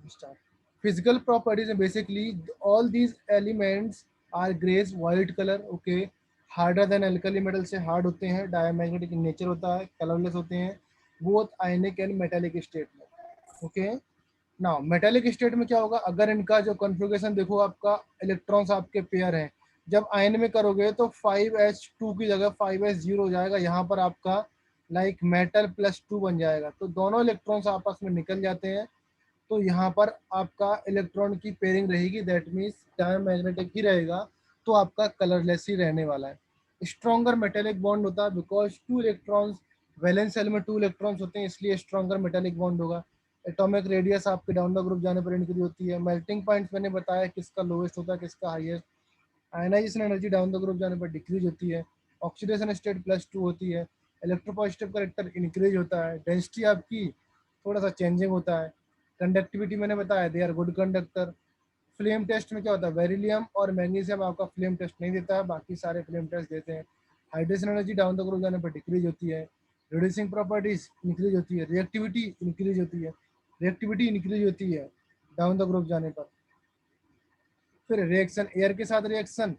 Start. Physical properties में basically all these elements are greyish white colour, okay, harder than alkali metal से hard होते हैं, diamagnetic in nature होता है, colourless होते हैं, both ionic and metallic state में, ओके। नाउ मेटालिक स्टेट में क्या होगा, अगर इनका जो कॉन्फ़िगरेशन देखो, आपका इलेक्ट्रॉन्स आपके पेयर हैं, जब आयन में करोगे तो 5s2 की जगह 5s0 हो जाएगा, यहाँ पर आपका लाइक मेटल प्लस 2 बन जाएगा, तो दोनों इलेक्ट्रॉन्स आपस में निकल जाते हैं, तो यहाँ पर आपका इलेक्ट्रॉन की पेयरिंग रहेगी, दैट मीन्स डायमैग्नेटिक ही रहेगा, तो आपका कलरलेस ही रहने वाला है। स्ट्रॉन्गर मेटेलिक बॉन्ड होता है because two electrons, valence shell में 2 इलेक्ट्रॉन्स होते हैं, इसलिए स्ट्रॉन्गर मेटेलिक बॉन्ड होगा। एटॉमिक रेडियस आपके डाउन द ग्रुप जाने पर इंक्रीज होती है। मेल्टिंग पॉइंट मैंने बताया किसका लोएस्ट होता है, किसका highest. Ionisation energy down the group जाने पर डिक्रीज होती है। ऑक्सीडेशन स्टेट +2 होती है। इलेक्ट्रोपॉजिटिव करेक्टर इंक्रीज होता है। डेंसिटी आपकी थोड़ा सा चेंजिंग होता है। कंडक्टिविटी मैंने बताया, they are good conductor. Flame test में क्या होता है, बेरिलियम और मैग्नीशियम आपका फ्लेम टेस्ट नहीं देता है, बाकी सारे फ्लेम टेस्ट देते हैं। Hydration energy down the group जाने पर डिक्रीज होती है। रिड्यूसिंग प्रॉपर्टीज इंक्रीज होती है। रिएक्टिविटी इंक्रीज होती है। रिएक्टिविटी इंक्रीज होती है डाउन द ग्रुप जाने पर। फिर रिएक्शन, एयर के साथ रिएक्शन,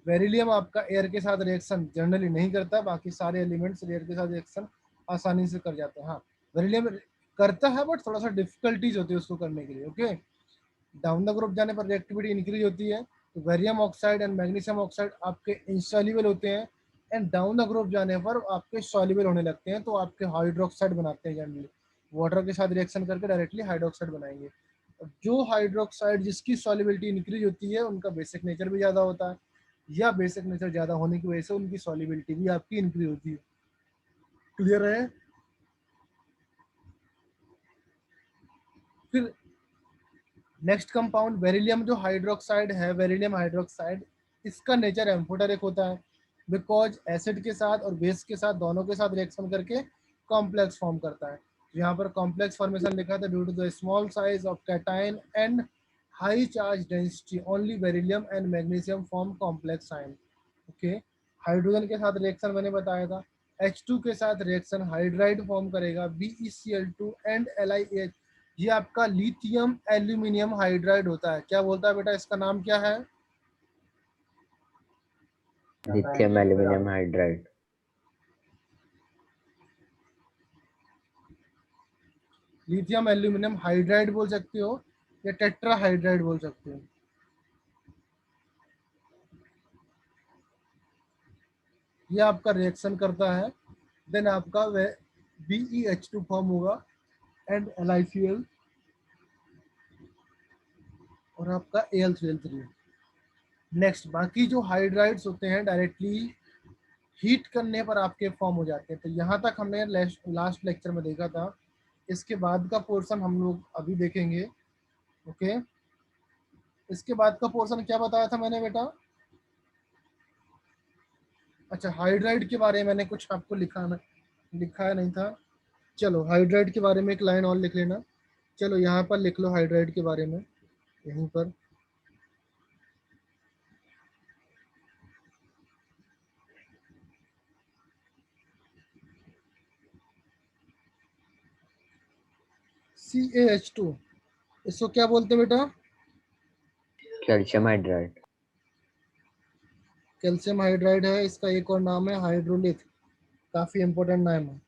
बेरिलियम आपका एयर के साथ रिएक्शन जनरली नहीं करता, बाकी सारे एलिमेंट्स एयर के साथ रिएक्शन आसानी से कर जाते हैं। हाँ, बेरिलियम करता है बट थोड़ा सा डिफिकल्टीज होती है उसको करने के लिए, ओके। डाउन द ग्रुप जाने पर रिएक्टिविटी इंक्रीज होती है, तो barium oxide and magnesium oxide आपके इंसॉल्युबल होते हैं, एंड डाउन द ग्रुप जाने पर आपके सॉल्युबल होने लगते हैं, तो आपके हाइड्रोक्साइड बनाते हैं जनरली, वाटर के साथ रिएक्शन करके डायरेक्टली हाइड्रोक्साइड बनाएंगे। जो हाइड्रोक्साइड जिसकी सॉल्युबिलिटी इंक्रीज होती है उनका बेसिक नेचर भी ज़्यादा होता है, या बेसिक नेचर ज़्यादा होने की वजह से उनकी सॉल्युबिलिटी भी आपकी इंक्रीज होती है। क्लियर है? फिर नेक्स्ट कंपाउंड बेरिलियम जो हाइड्रोक्साइड है, बेरिलियम हाइड्रोक्साइड, इसका नेचर एम्फोटेरिक होता है, बिकॉज एसिड के साथ और बेस के साथ दोनों के साथ रिएक्शन करके कॉम्प्लेक्स फॉर्म करता है। यहाँ पर कॉम्प्लेक्स फॉर्मेशन लिखा था, due to the small size of cation and high charge density only beryllium and magnesium form complex ion, okay. Hydrogen के साथ रिएक्शन मैंने बताया था, H2 के साथ रिएक्शन हाइड्राइड फॉर्म करेगा, BeCl2 एंड LiH, ये आपका लिथियम एल्यूमिनियम हाइड्राइड होता है। क्या बोलता है बेटा, इसका नाम क्या है? Lithium aluminium hydride. Lithium aluminium hydride बोल सकते हो या टेट्रा हाइड्राइड बोल सकते हो। ये आपका रिएक्शन करता है, देन आपका BeH2 फॉर्म होगा एंड LiCl और आपका Al3L3। नेक्स्ट, बाकी जो हाइड्राइड्स होते हैं डायरेक्टली हीट करने पर आपके फॉर्म हो जाते हैं। तो यहाँ तक हमने लास्ट लेक्चर में देखा था, इसके बाद का पोर्शन हम लोग अभी देखेंगे, ओके। इसके बाद का पोर्शन क्या बताया था मैंने बेटा? अच्छा, हाइड्राइड के बारे में मैंने कुछ आपको लिखा नहीं था। चलो हाइड्राइड के बारे में एक लाइन और लिख लेना। चलो यहाँ पर लिख लो हाइड्राइड के बारे में, यहीं पर। CaH2, इसको क्या बोलते हैं बेटा? Calcium hydride. कैल्शियम हाइड्राइड है, इसका एक और नाम है हाइड्रोलिथ, काफी इंपॉर्टेंट नाम है।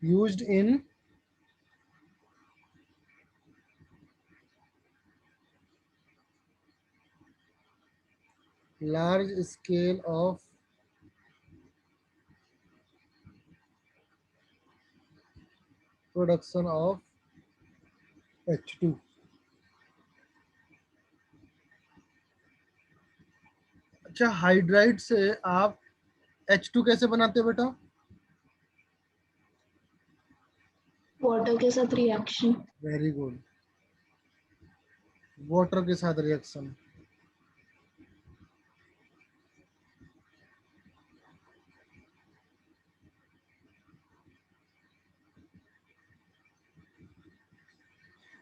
Used in large scale of production of H2। अच्छा, हाइड्राइड से आप H2 कैसे बनाते हो बेटा? वाटर के साथ रिएक्शन। वेरी गुड, वाटर के साथ रिएक्शन।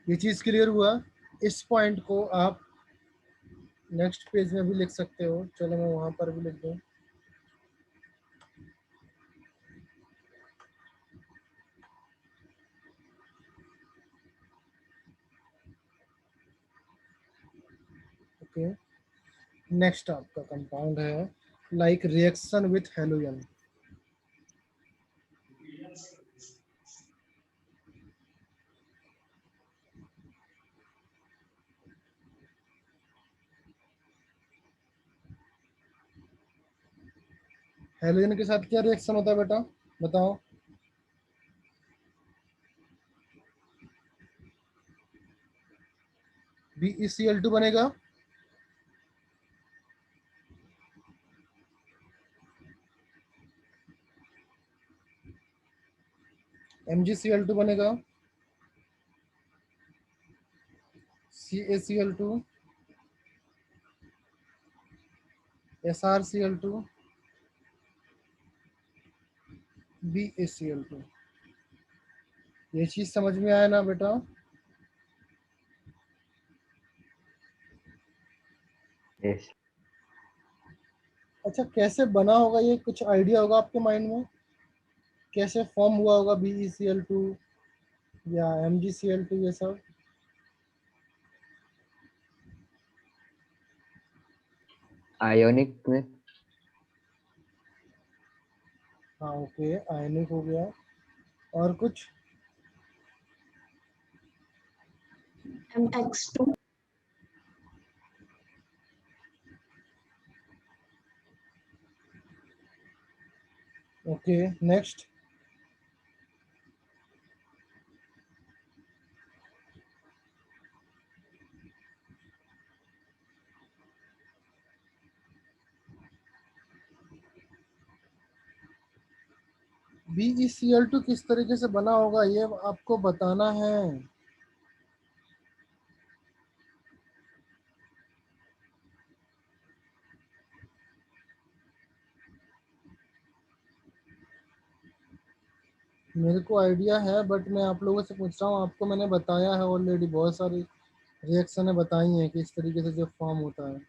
ये चीज क्लियर हुआ? इस पॉइंट को आप नेक्स्ट पेज में भी लिख सकते हो, चलो मैं वहां पर भी लिख दूं। नेक्स्ट आपका कंपाउंड है like reaction with halogen. Halogen के साथ क्या रिएक्शन होता है बेटा, बताओ। BeCl2 बनेगा, MgCl2 बनेगा, CaCl2, SrCl2, BaCl2। ये चीज समझ में आया ना बेटा? यस। अच्छा, कैसे बना होगा ये कुछ आइडिया होगा आपके माइंड में? कैसे फॉर्म हुआ होगा BeCl2 या MgCl2 ये सब? आयोनिक में। हाँ ओके, आयनिक हो गया। और कुछ? MX2। Okay, next. BeCl2 किस तरीके से बना होगा ये आपको बताना है। मेरे को आइडिया है बट मैं आप लोगों से पूछ रहा हूँ। आपको मैंने बताया है ऑलरेडी, बहुत सारी रिएक्शनें बताई हैं कि इस तरीके से जो फॉर्म होता है।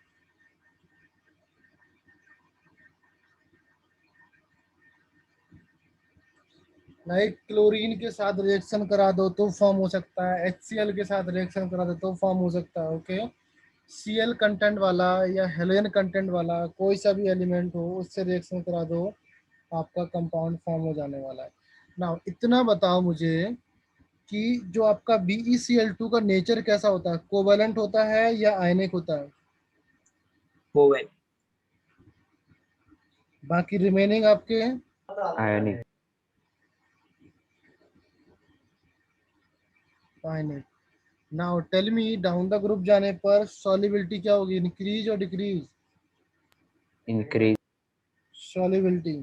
लाइक क्लोरीन के साथ रिएक्शन करा दो तो फॉर्म हो सकता है, HCl के साथ रिएक्शन करा दो तो फॉर्म हो सकता है। ओके, Cl कंटेंट वाला या हेलोजन कंटेंट वाला कोई सा भी एलिमेंट हो उससे रिएक्शन करा दो, आपका कंपाउंड फॉर्म हो जाने वाला है। नाउ इतना बताओ मुझे कि जो आपका BeCl2 का नेचर कैसा होता है, कोवैलेंट होता है या आयनिक होता है? कोवेल। बाकी रिमेनिंग आपके ionic. Ionic. Now tell me, down the group जाने पर सॉल्युबिलिटी क्या होगी, इंक्रीज और decrease? Increase. Solubility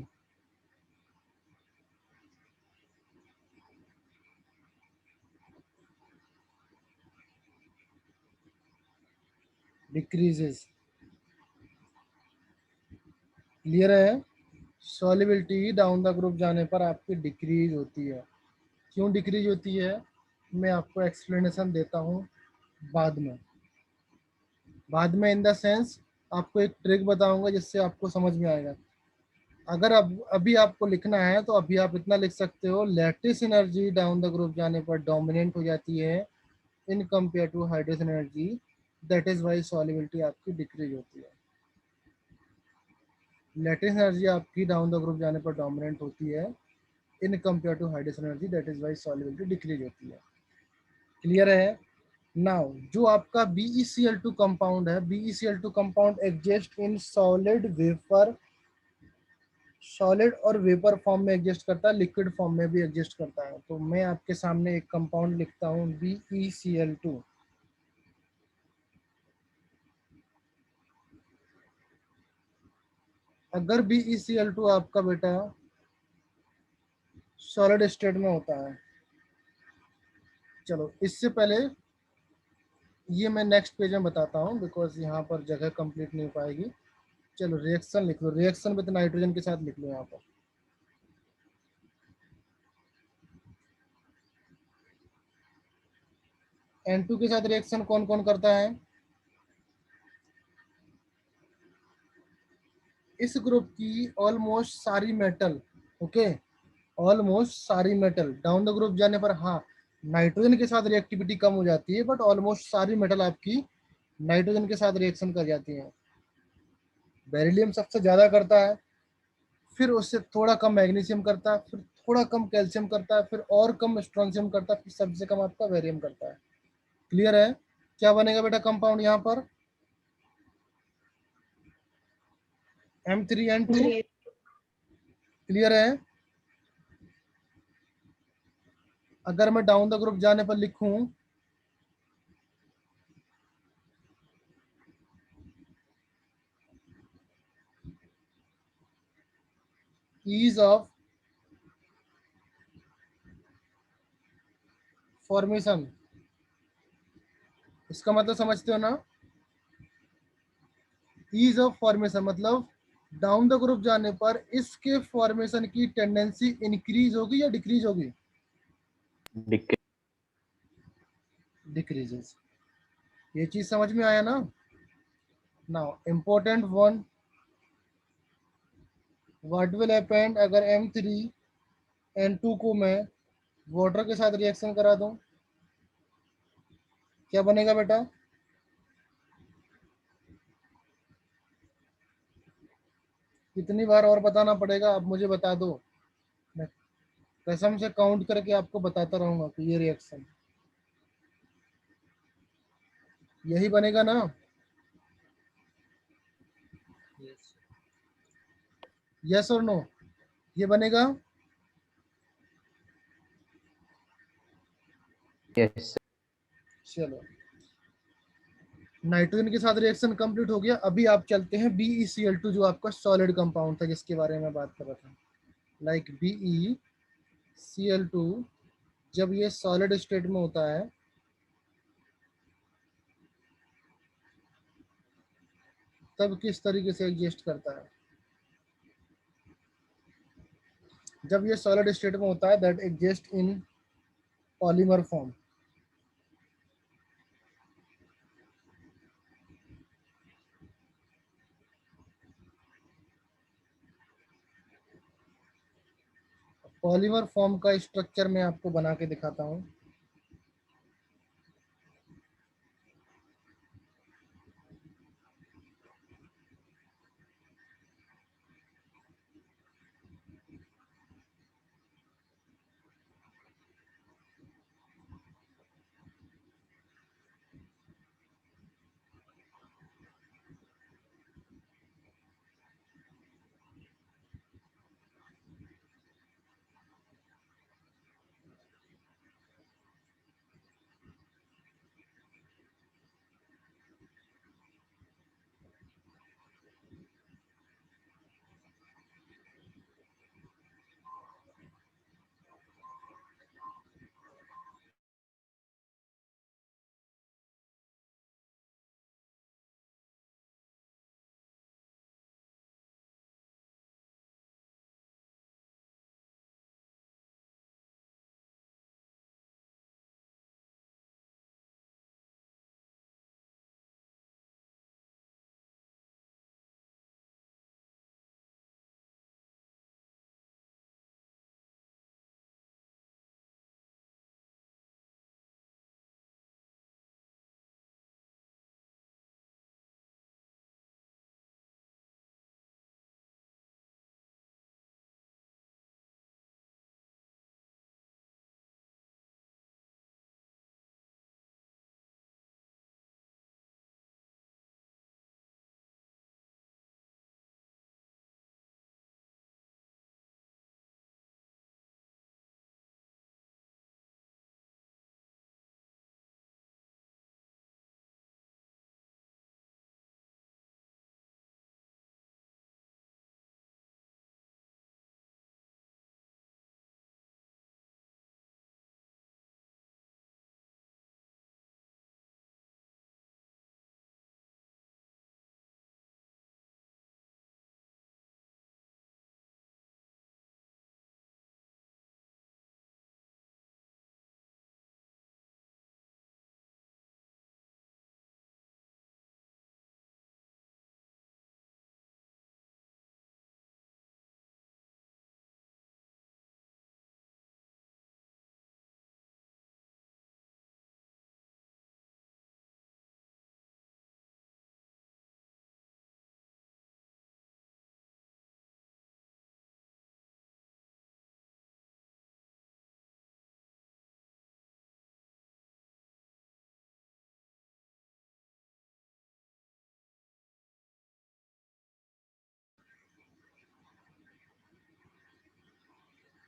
decreases. Clear है? सॉल्युबिलिटी डाउन द ग्रुप जाने पर आपकी डिक्रीज होती है। क्यों डिक्रीज होती है मैं आपको एक्सप्लेनेशन देता हूँ बाद में। इन द सेंस आपको एक ट्रिक बताऊंगा जिससे आपको समझ में आएगा। अगर अब अभी आपको लिखना है तो अभी आप इतना लिख सकते हो, lattice energy down the group जाने पर डोमिनेंट हो जाती है in compare to hydrogen energy, that is why solubility आपकी डिक्रीज होती है। लैटिस एनर्जी आपकी डाउन द ग्रुप जाने पर डोमिनेंट होती है in compare to hydrogen energy, that is why solubility decrease होती है। क्लियर है? नाउ जो आपका BeCl2 कंपाउंड है, BeCl2 compound exist in solid vapour, solid और वेपर फॉर्म में एग्जिस्ट करता है, लिक्विड फॉर्म में भी एग्जिस्ट करता है। तो मैं आपके सामने एक कंपाउंड लिखता हूँ BeCl2। अगर BeCl2 आपका बेटा सॉलिड स्टेट में होता है, चलो इससे पहले ये मैं नेक्स्ट पेज में बताता हूँ बिकॉज यहाँ पर जगह कंप्लीट नहीं हो पाएगी। चलो रिएक्शन लिख लो, रिएक्शन विद नाइट्रोजन के साथ लिख लो यहाँ पर। N2 के साथ रिएक्शन कौन कौन करता है? इस ग्रुप की ऑलमोस्ट सारी मेटल, ओके, ऑलमोस्ट सारी मेटल डाउन द ग्रुप जाने पर, हाँ नाइट्रोजन के साथ रिएक्टिविटी कम हो जाती है बट ऑलमोस्ट सारी मेटल आपकी नाइट्रोजन के साथ रिएक्शन कर जाती है। बेरिलियम सबसे ज़्यादा करता है, फिर उससे थोड़ा कम मैग्नीशियम करता है, फिर थोड़ा कम कैल्शियम करता है, फिर और कम स्ट्रोंशियम करता है, फिर सबसे कम आपका बेरियम करता है। क्लियर है? क्या बनेगा बेटा कंपाउंड यहाँ पर? M3N2। 3. क्लियर है? अगर मैं डाउन द ग्रुप जाने पर लिखूं ease of formation, इसका मतलब समझते हो ना? ईज ऑफ फॉर्मेशन मतलब डाउन द ग्रुप जाने पर इसके फॉर्मेशन की टेंडेंसी इंक्रीज होगी या डिक्रीज होगी? decrease. डिक्रीजेस। ये चीज समझ में आया ना? Now important one, what will happen अगर M3N2 को मैं वाटर के साथ रिएक्शन करा दूं? क्या बनेगा बेटा? कितनी बार और बताना पड़ेगा? अब मुझे बता दो, मैं कसम से काउंट करके आपको बताता रहूंगा कि ये रिएक्शन यही बनेगा ना? Yes. यस और नो? ये बनेगा? Yes. चलो, नाइट्रोजन के साथ रिएक्शन कंप्लीट हो गया। अभी आप चलते हैं BeCl2 जो आपका सॉलिड कंपाउंड था जिसके बारे में बात कर रहा था। लाइक BeCl2 जब ये सॉलिड स्टेट में होता है तब किस तरीके से एग्जिस्ट करता है? जब ये सॉलिड स्टेट में होता है that exist in polymer form. Polymer form का स्ट्रक्चर मैं आपको बना के दिखाता हूँ।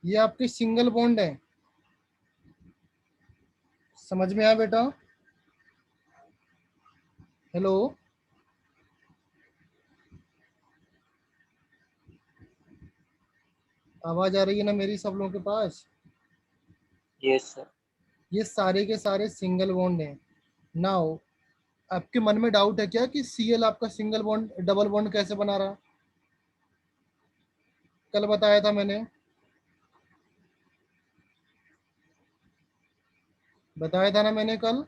ये आपके सिंगल बॉन्ड है। समझ में आया बेटा? हेलो, आवाज आ रही है ना मेरी सब लोगों के पास? Yes, sir. ये सारे के सारे सिंगल बॉन्ड हैं। नाउ आपके मन में डाउट है क्या कि Cl आपका सिंगल बॉन्ड डबल बॉन्ड कैसे बना रहा? कल बताया था मैंने, बताया था ना मैंने कल।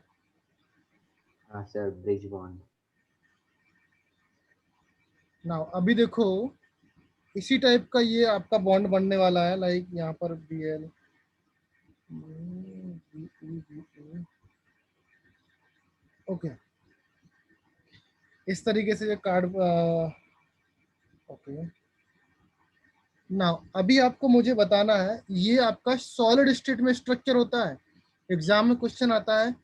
हाँ सर, ब्रिज बॉन्ड। नाउ अभी देखो, इसी टाइप का ये आपका बॉन्ड बनने वाला है। लाइक यहाँ पर Bl, ओके, इस तरीके से ये कार्ड, ओके। नाउ अभी आपको मुझे बताना है, ये आपका सॉलिड स्टेट में स्ट्रक्चर होता है। एग्जाम में क्वेश्चन आता है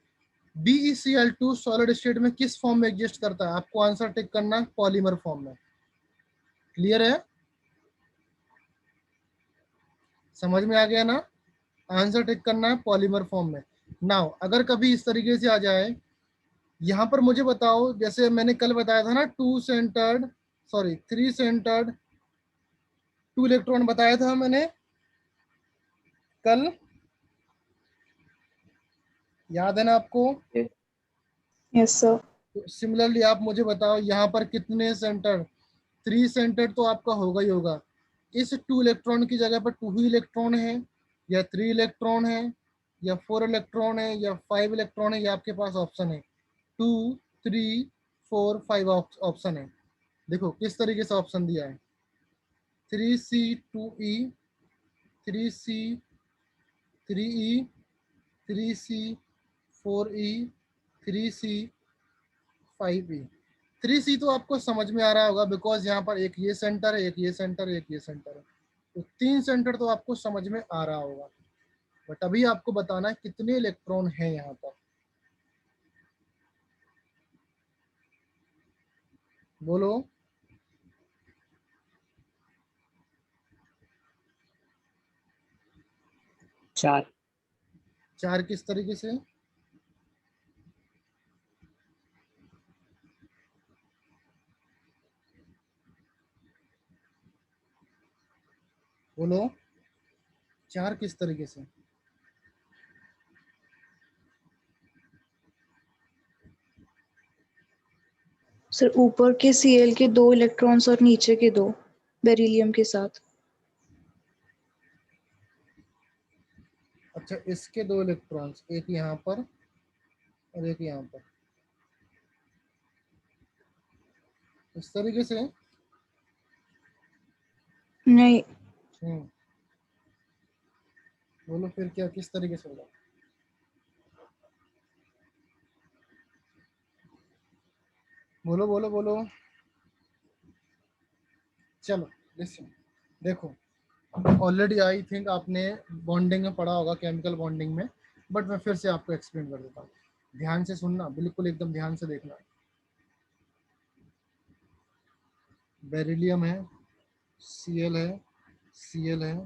BeCl2 सॉलिड स्टेट में किस फॉर्म में एग्जिस्ट करता है? आपको आंसर टिक करना है पॉलीमर फॉर्म में। क्लियर है? समझ में आ गया ना? आंसर टिक करना है पॉलीमर फॉर्म में। नाउ अगर कभी इस तरीके से आ जाए, यहां पर मुझे बताओ, जैसे मैंने कल बताया था ना, थ्री सेंटर्ड 2 इलेक्ट्रॉन बताया था मैंने कल, याद है ना आपको? Yes, sir. सिमिलरली आप मुझे बताओ यहाँ पर कितने सेंटर? 3 सेंटर तो आपका होगा ही होगा। इस 2 इलेक्ट्रॉन की जगह पर 2 ही इलेक्ट्रॉन है, या 3 इलेक्ट्रॉन है, या 4 इलेक्ट्रॉन है, या 5 इलेक्ट्रॉन है, ये आपके पास ऑप्शन है। 2, 3, 4, 5 ऑप्शन है। देखो किस तरीके से ऑप्शन दिया है। 3C2E, 3C, 3E, 3C, 4E, 3C, 5E। 3C तो आपको समझ में आ रहा होगा, बिकॉज यहाँ पर एक ये सेंटर है, एक ये सेंटर है, एक ये सेंटर है, तो 3 सेंटर तो आपको समझ में आ रहा होगा। बट अभी आपको बताना है कितने इलेक्ट्रॉन हैं यहाँ पर। बोलो। 4. 4 किस तरीके से? बोलो, 4 किस तरीके से? सर ऊपर के Cl के 2 इलेक्ट्रॉन्स और नीचे के 2 बेरिलियम के साथ। अच्छा, इसके 2 इलेक्ट्रॉन्स, एक यहाँ पर और एक यहाँ पर, इस तरीके से। नहीं, बोलो फिर क्या, किस तरीके से होगा? बोलो बोलो बोलो। चलो लिसन, देखो, ऑलरेडी आई थिंक आपने बॉन्डिंग में पढ़ा होगा, केमिकल बॉन्डिंग में, बट मैं फिर से आपको एक्सप्लेन कर देता हूँ। ध्यान से सुनना, बिल्कुल एकदम ध्यान से देखना। बेरिलियम है, Cl है, Cl है,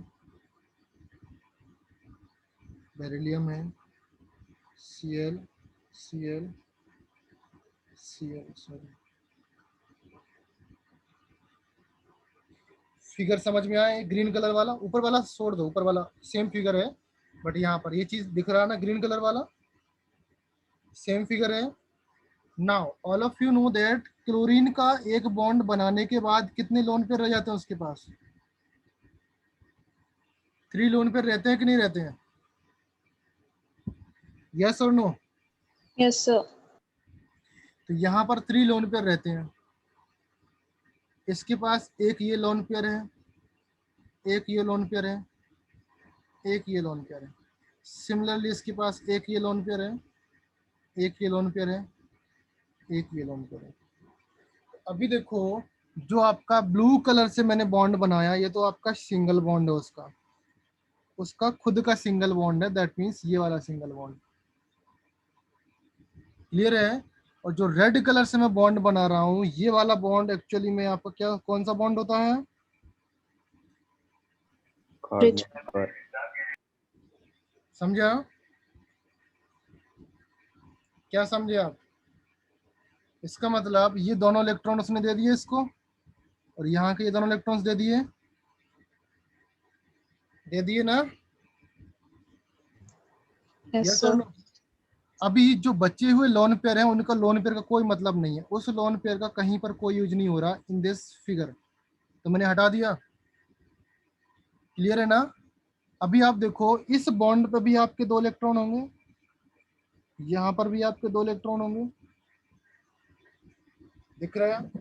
बेरिलियम है, Cl, Cl, Cl, sorry. Figure समझ में आया? ग्रीन कलर वाला, ऊपर वाला छोड़ दो, ऊपर वाला सेम फिगर है, बट यहाँ पर ये चीज दिख रहा है ना, ग्रीन कलर वाला सेम फिगर है। Now all of you know that chlorine का एक बॉन्ड बनाने के बाद कितने लोन पेयर रह जाते हैं उसके पास? 3 लोन पेयर रहते हैं कि नहीं रहते हैं? यस और नो? Yes sir. तो यहाँ पर 3 लोन पेयर रहते हैं। इसके पास एक ये लोन पेयर है, एक ये लोन पेयर है, एक ये लोन पेयर है। सिमिलरली इसके पास एक ये लोन पेयर है, एक ये लोन पेयर है, एक ये लोन पेयर है। अभी देखो, जो आपका ब्लू कलर से मैंने बॉन्ड बनाया, ये तो आपका सिंगल बॉन्ड है, उसका उसका खुद का सिंगल बॉन्ड है, दैट मीन्स ये वाला सिंगल बॉन्ड। क्लियर है? और जो रेड कलर से मैं बॉन्ड बना रहा हूँ, ये वाला बॉन्ड एक्चुअली में आपका क्या, कौन सा बॉन्ड होता है? Bridge. member. समझे आप? क्या समझे आप? इसका मतलब ये दोनों इलेक्ट्रॉन उसने दे दिए इसको, और यहाँ के ये दोनों इलेक्ट्रॉन्स दे दिए ना? Yes, yes sir. और नो? अभी जो बचे हुए लोन पेयर हैं उनका लोन पेयर का कोई मतलब नहीं है, उस लोन पेयर का कहीं पर कोई यूज नहीं हो रहा इन दिस फिगर, तो मैंने हटा दिया। क्लियर है ना? अभी आप देखो इस बॉन्ड पे भी आपके 2 इलेक्ट्रॉन होंगे, यहाँ पर भी आपके 2 इलेक्ट्रॉन होंगे, दिख रहा है?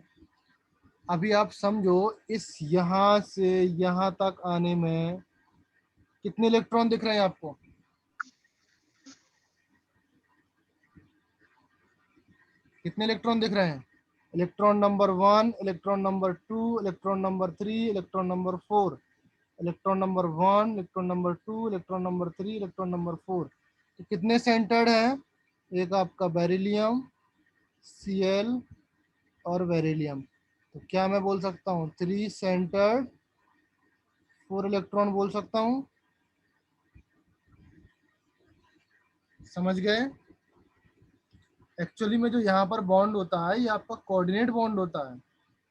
अभी आप समझो इस यहाँ से यहाँ तक आने में कितने इलेक्ट्रॉन दिख रहे हैं आपको? कितने इलेक्ट्रॉन दिख रहे हैं? Electron number 1, electron number 2, electron number 3, electron number 4, electron number 1, electron number 2, electron number 3, electron number 4। तो कितने सेंटर्ड हैं? एक आपका बेरिलियम, Cl और बेरिलियम। तो क्या मैं बोल सकता हूँ 3 सेंटर्ड 4 इलेक्ट्रॉन बोल सकता हूँ? समझ गए? एक्चुअली में जो यहाँ पर बॉन्ड होता है ये आपका कोऑर्डिनेट बॉन्ड होता है,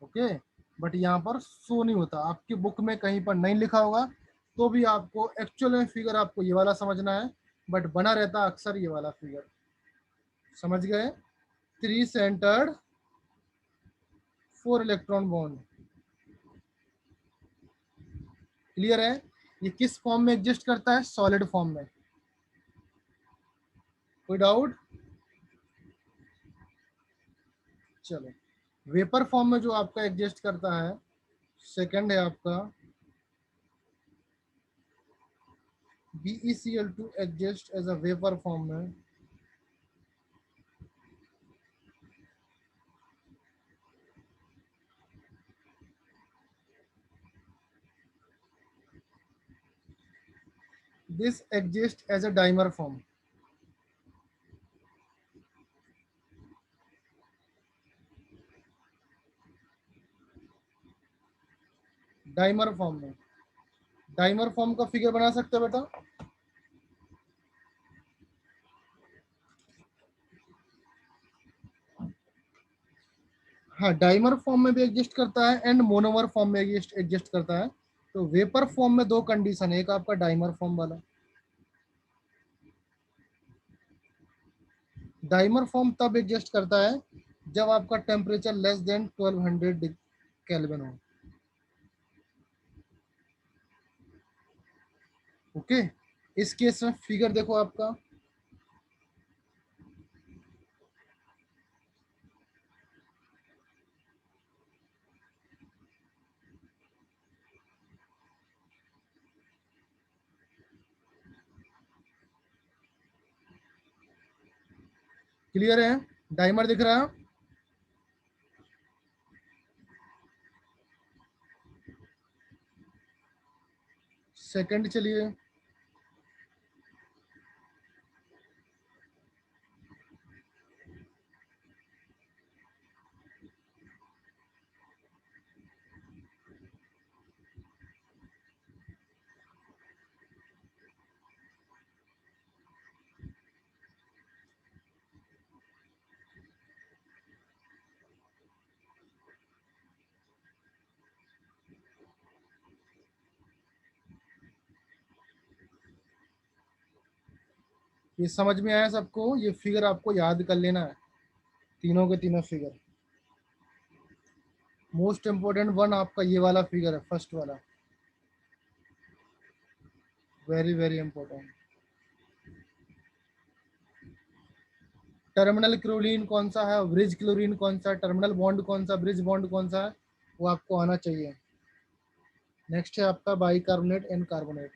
ओके, बट यहाँ पर शो नहीं होता, आपकी बुक में कहीं पर नहीं लिखा होगा, तो भी आपको एक्चुअल में फिगर आपको ये वाला समझना है, बट बना रहता है अक्सर ये वाला फिगर। समझ गए? 3 सेंटर्ड 4 इलेक्ट्रॉन बॉन्ड। क्लियर है? ये किस फॉर्म में एग्जिस्ट करता है? सॉलिड फॉर्म में। कोई डाउट? चलो, वेपर फॉर्म में जो आपका एग्जिस्ट करता है, सेकंड है आपका BeCl2 exist as a vapour form में। This exists as a dimer form. Dimer form में, डाइमर फॉर्म का फिगर बना सकते हो बेटा? हाँ, डाइमर फॉर्म में भी एग्जिस्ट करता है एंड मोनोमर फॉर्म में एग्जिस्ट करता है। तो वेपर फॉर्म में 2 कंडीशन है, एक आपका डाइमर फॉर्म वाला। डाइमर फॉर्म तब एग्जिस्ट करता है जब आपका टेम्परेचर लेस देन 1200 केल्विन हो। ओके, इस केस में फिगर देखो आपका, क्लियर है? डाइमर दिख रहा है? सेकंड चलिए, ये समझ में आया सबको? ये फिगर आपको याद कर लेना है, तीनों के तीनों फिगर। मोस्ट इंपोर्टेंट वन आपका ये वाला फिगर है, फर्स्ट वाला, very very important. Terminal chlorine कौन सा है, ब्रिज क्लोरीन कौन सा है, टर्मिनल बॉन्ड कौन सा, ब्रिज बॉन्ड कौन सा है, वो आपको आना चाहिए। नेक्स्ट है आपका बाइकार्बोनेट एंड कार्बोनेट।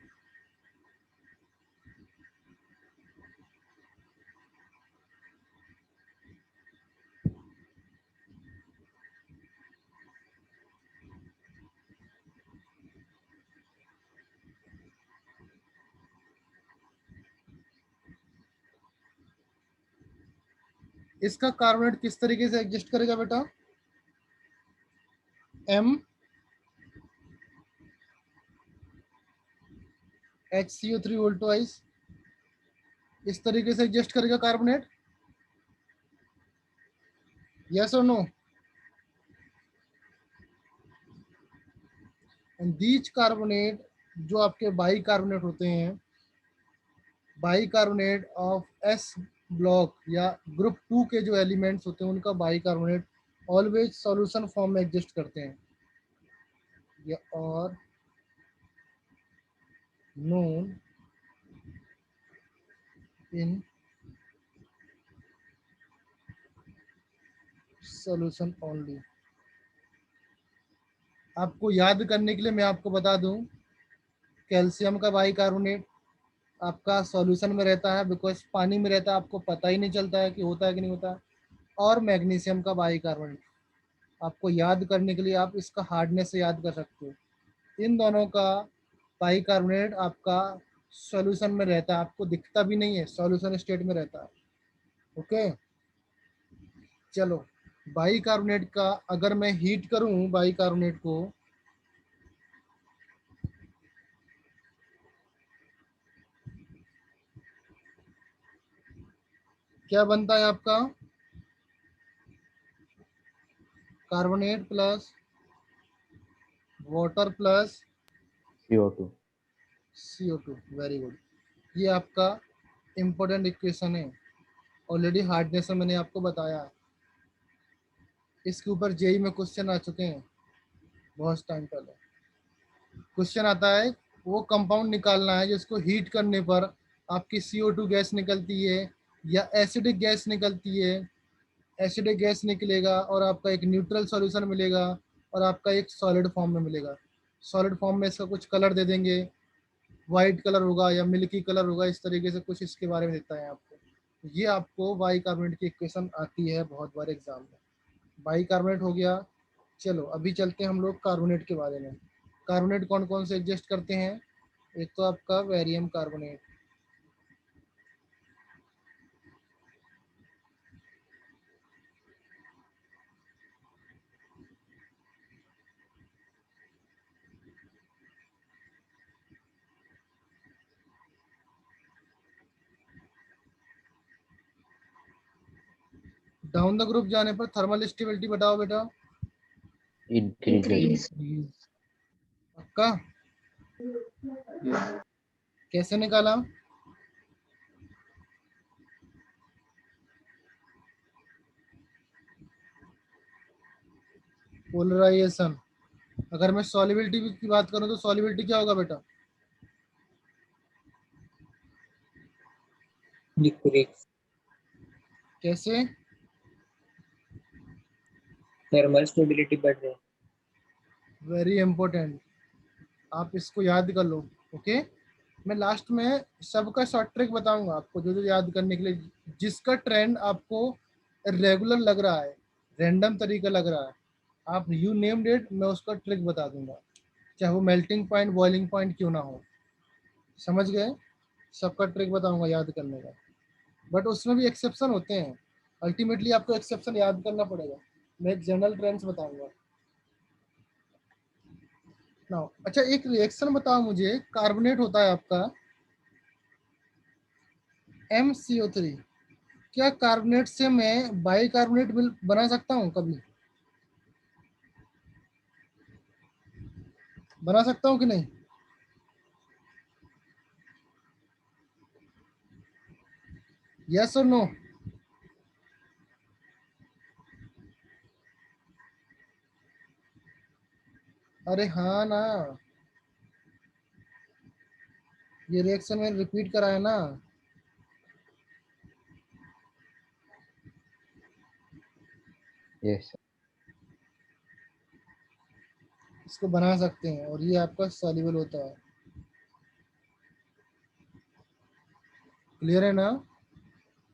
इसका कार्बोनेट किस तरीके से एग्जिस्ट करेगा बेटा? M HCO3 वोल्टवाइज इस तरीके से एडजस्ट करेगा कार्बोनेट, यस और नो? एंड दीज कार्बोनेट जो आपके बाई कार्बोनेट होते हैं, by carbonate of S block या ग्रुप 2 के जो एलिमेंट्स होते हैं उनका by carbonate always solution form में एग्जिस्ट करते हैं, या और known in solution only। आपको याद करने के लिए मैं आपको बता दूं, कैल्शियम का बाइकार्बोनेट आपका सॉल्यूशन में रहता है बिकॉज पानी में रहता है, आपको पता ही नहीं चलता है कि होता है कि नहीं होता। और मैग्नीशियम का बाइकार्बोनेट आपको याद करने के लिए आप इसका हार्डनेस से याद कर सकते हो। इन दोनों का बाइकार्बोनेट आपका सॉल्यूशन में रहता है, आपको दिखता भी नहीं है, सॉल्यूशन स्टेट में रहता है। ओके चलो, बाइकार्बोनेट का अगर मैं हीट करूं बाइकार्बोनेट को, क्या बनता है आपका? Carbonate plus water plus CO2। CO2। Very good, ये आपका इंपॉर्टेंट इक्वेशन है। ऑलरेडी हार्डनेस में मैंने आपको बताया है, इसके ऊपर जेई में क्वेश्चन आ चुके हैं बहुत टाइम पहले। क्वेश्चन आता है वो कंपाउंड निकालना है जिसको हीट करने पर आपकी CO2 गैस निकलती है या एसिडिक गैस निकलती है। एसिडिक गैस निकलेगा और आपका एक न्यूट्रल सॉल्यूशन मिलेगा और आपका एक सॉलिड फॉर्म में मिलेगा। सॉलिड फॉर्म में इसका कुछ कलर दे देंगे, वाइट कलर होगा या मिल्की कलर होगा, इस तरीके से कुछ इसके बारे में देता है आपको। ये आपको बाइकार्बोनेट की इक्वेशन आती है बहुत बार एग्जाम में। बाइकार्बोनेट हो गया। चलो अभी चलते हैं हम लोग कार्बोनेट के बारे में। कार्बोनेट कौन कौन से एग्जिस्ट करते हैं? एक तो आपका वेरियम कार्बोनेट, डाउन द ग्रुप जाने पर थर्मल स्टेबिलिटी बताओ बेटा। इंक्रीज। पक्का? कैसे निकाला? पोलराइजेशन। अगर मैं सॉल्युबिलिटी की बात करूं तो सॉल्युबिलिटी क्या होगा बेटा? डिक्रीज। कैसे? थर्मल स्टेबिलिटी बढ़ रही है। वेरी इंपॉर्टेंट, आप इसको याद कर लो। ओके मैं लास्ट में सबका शॉर्ट ट्रिक बताऊंगा आपको, जो जो याद करने के लिए, जिसका ट्रेंड आपको रेगुलर लग रहा है, रैंडम तरीका लग रहा है, आप यू नेम्ड इट, मैं उसका ट्रिक बता दूंगा, चाहे वो मेल्टिंग पॉइंट बॉइलिंग पॉइंट क्यों ना हो। समझ गए? सबका ट्रिक बताऊंगा याद करने का, बट उसमें भी एक्सेप्शन होते हैं। अल्टीमेटली आपको एक्सेप्शन याद करना पड़ेगा। मैं एक जनरल ट्रेंड्स बताऊंगा ना। अच्छा एक रिएक्शन बताओ मुझे, कार्बोनेट होता है आपका MCO3, क्या कार्बोनेट से मैं बाइकार्बोनेट बना सकता हूँ? कभी बना सकता हूँ कि नहीं? यस और नो? अरे हाँ ना, ये रिएक्शन मैंने रिपीट कराया ना। यस। इसको बना सकते हैं और ये आपका सॉल्युबल होता है। क्लियर है ना?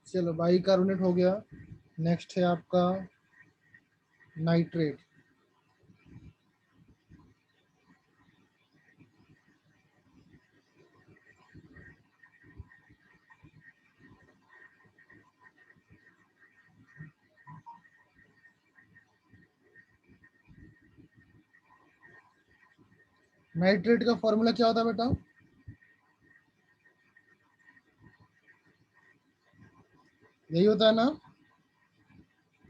चलो बाइकार्बोनेट हो गया। नेक्स्ट है आपका नाइट्रेट। नाइट्रेट का फॉर्मूला क्या होता है बेटा? यही होता है ना?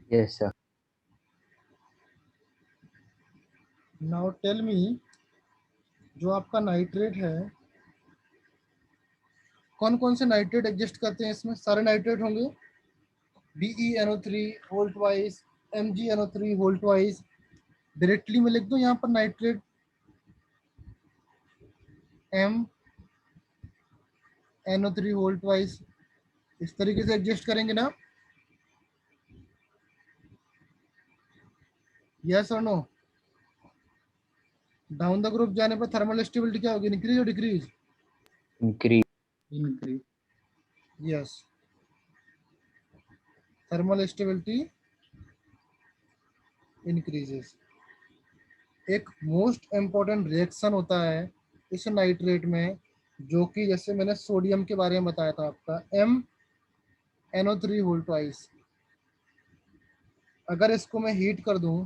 Yes, sir. Now tell me, जो आपका नाइट्रेट है, कौन कौन से नाइट्रेट एग्जिस्ट करते हैं इसमें? सारे नाइट्रेट होंगे। BeNO3 Holt wise, MgNO3 Holt wise. Directly मैं लिख दूं यहाँ पर नाइट्रेट MnO3 होल्ट वाइज, इस तरीके से एग्जिस्ट करेंगे ना? यस और नो? डाउन द ग्रुप जाने पर थर्मल स्टेबिलिटी क्या होगी? इंक्रीज और decrease? Increase. Increase. Yes, thermal stability increases. एक मोस्ट इम्पॉर्टेंट रिएक्शन होता है इस नाइट्रेट में, जो कि जैसे मैंने सोडियम के बारे में बताया था आपका, MnO3 होल्ट वाइज। अगर इसको मैं हीट कर दूं,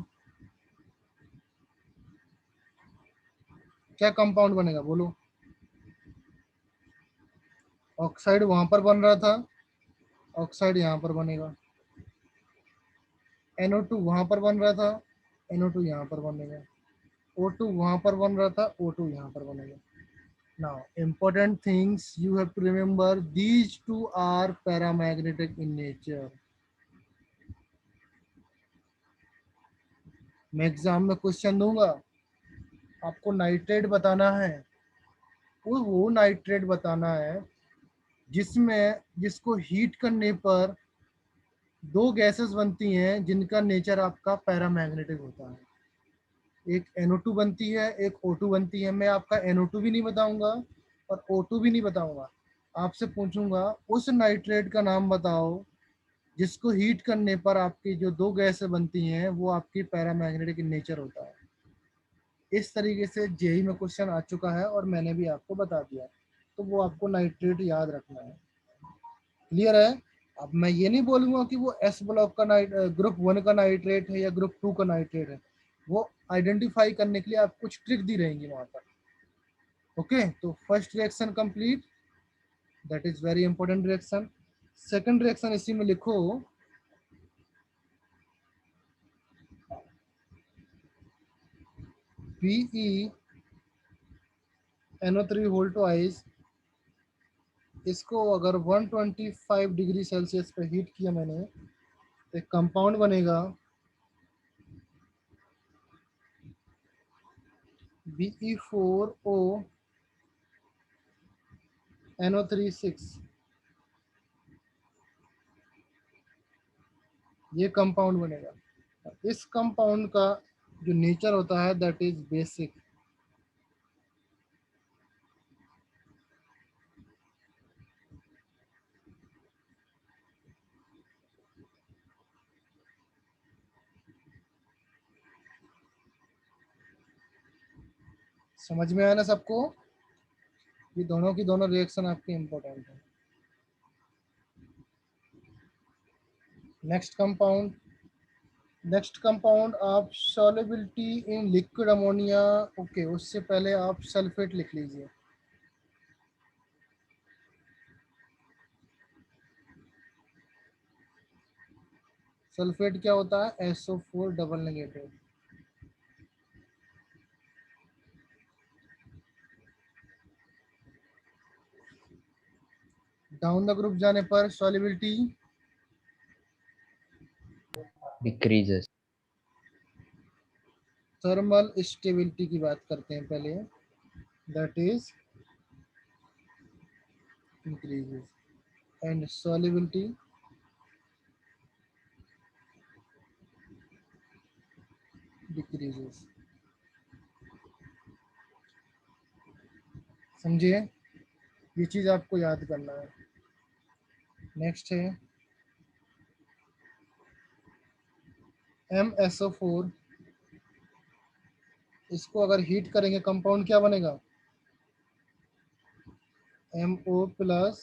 क्या कंपाउंड बनेगा बोलो? ऑक्साइड वहां पर बन रहा था, ऑक्साइड यहाँ पर बनेगा। NO2 वहां पर बन रहा था, NO2 यहाँ पर बनेगा। O2 वहां पर बन रहा था, O2 यहाँ पर बनेगा। Now, important things you have to remember, these two are paramagnetic in nature. मैं एग्जाम में क्वेश्चन दूंगा, आपको नाइट्रेट बताना है, वो नाइट्रेट बताना है जिसको हीट करने पर दो गैसेस बनती हैं जिनका नेचर आपका पैरामैग्नेटिक होता है। एक NO2 बनती है, एक O2 बनती है। मैं आपका NO2 भी नहीं बताऊंगा और O2 भी नहीं बताऊंगा, आपसे पूछूंगा उस नाइट्रेट का नाम बताओ जिसको हीट करने पर आपकी जो दो गैसें बनती हैं वो आपकी पैरामैग्नेटिक इन नेचर होता है। इस तरीके से जेई में क्वेश्चन आ चुका है और मैंने भी आपको बता दिया, तो वो आपको नाइट्रेट याद रखना है। क्लियर है? अब मैं ये नहीं बोलूंगा कि वो एस ब्लॉक का ग्रुप 1 का नाइट्रेट है या ग्रुप 2 का नाइट्रेट है, वो आइडेंटिफाई करने के लिए आप कुछ ट्रिक दी रहेंगी वहां पर। ओके, तो first reaction complete, that is very important reaction. Second reaction इसी में लिखो, BeNO3 होल्ट वाइज। इसको अगर 125 डिग्री सेल्सियस पे हीट किया मैंने, तो एक कंपाउंड बनेगा Be4O NO3 6। ये कंपाउंड बनेगा। इस कंपाउंड का जो नेचर होता है दैट इज बेसिक। समझ में आया ना सबको? ये दोनों की दोनों रिएक्शन आपकी इंपॉर्टेंट है। नेक्स्ट कंपाउंड आप solubility in liquid ammonia. Okay, उससे पहले आप सल्फेट लिख लीजिए। सल्फेट क्या होता है? SO4 double negative. Down the group जाने पर सॉल्युबिलिटी Decreases. थर्मल स्टेबिलिटी की बात करते हैं पहले, that is increases, and solubility decreases. समझिए, ये चीज आपको याद करना है। नेक्स्ट है MSO4। इसको अगर हीट करेंगे कंपाउंड क्या बनेगा? MO plus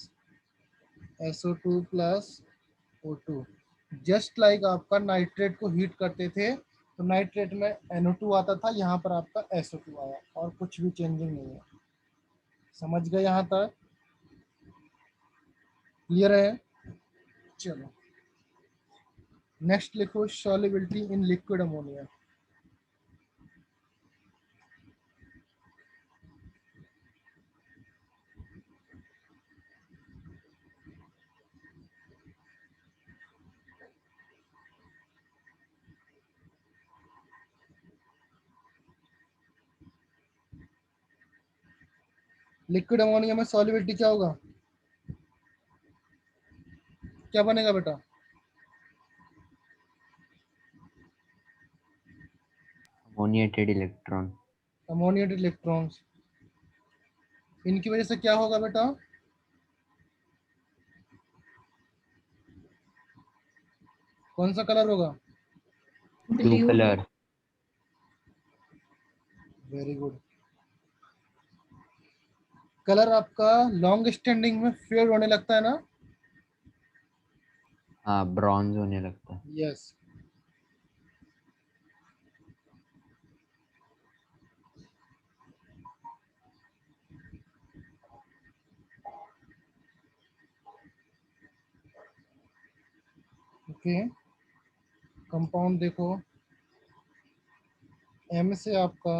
SO2 plus O2। Just like आपका नाइट्रेट को हीट करते थे तो नाइट्रेट में NO2 आता था, यहाँ पर आपका SO2 आया, और कुछ भी चेंजिंग नहीं है। समझ गए यहाँ तक? क्लियर है? चलो। नेक्स्ट लिखो solubility in liquid ammonia. Liquid ammonia में सॉल्युबिलिटी क्या होगा, क्या बनेगा बेटा? Ammoniated electron. Ammoniated electrons. इनकी वजह से क्या होगा बेटा? कौन सा कलर होगा? Blue Blue. color. Very good. Colour आपका लॉन्ग स्टैंडिंग में फेड होने लगता है ना? हाँ, ब्रॉन्ज होने लगता है। यस। ओके, कंपाउंड देखो, एम से आपका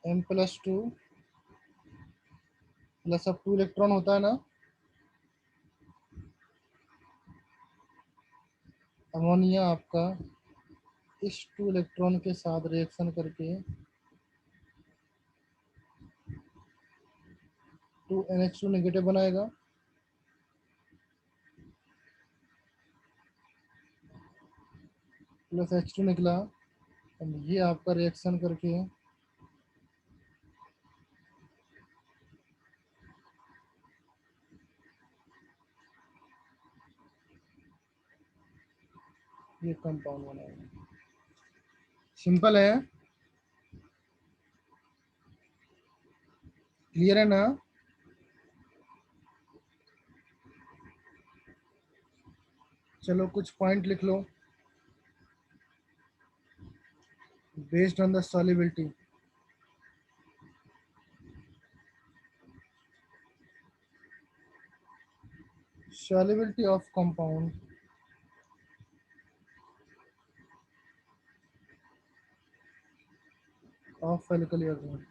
M+2 प्लस अब 2 इलेक्ट्रॉन होता है ना। अमोनिया आपका इस 2 इलेक्ट्रॉन के साथ रिएक्शन करके 2NH2 नेगेटिव बनाएगा। प्लस H2 निकला, और ये आपका रिएक्शन करके ये कंपाउंड बनाएगा। सिंपल है, क्लियर है ना? चलो कुछ पॉइंट लिख लो based on the solubility. Solubility of compound of alkali earth.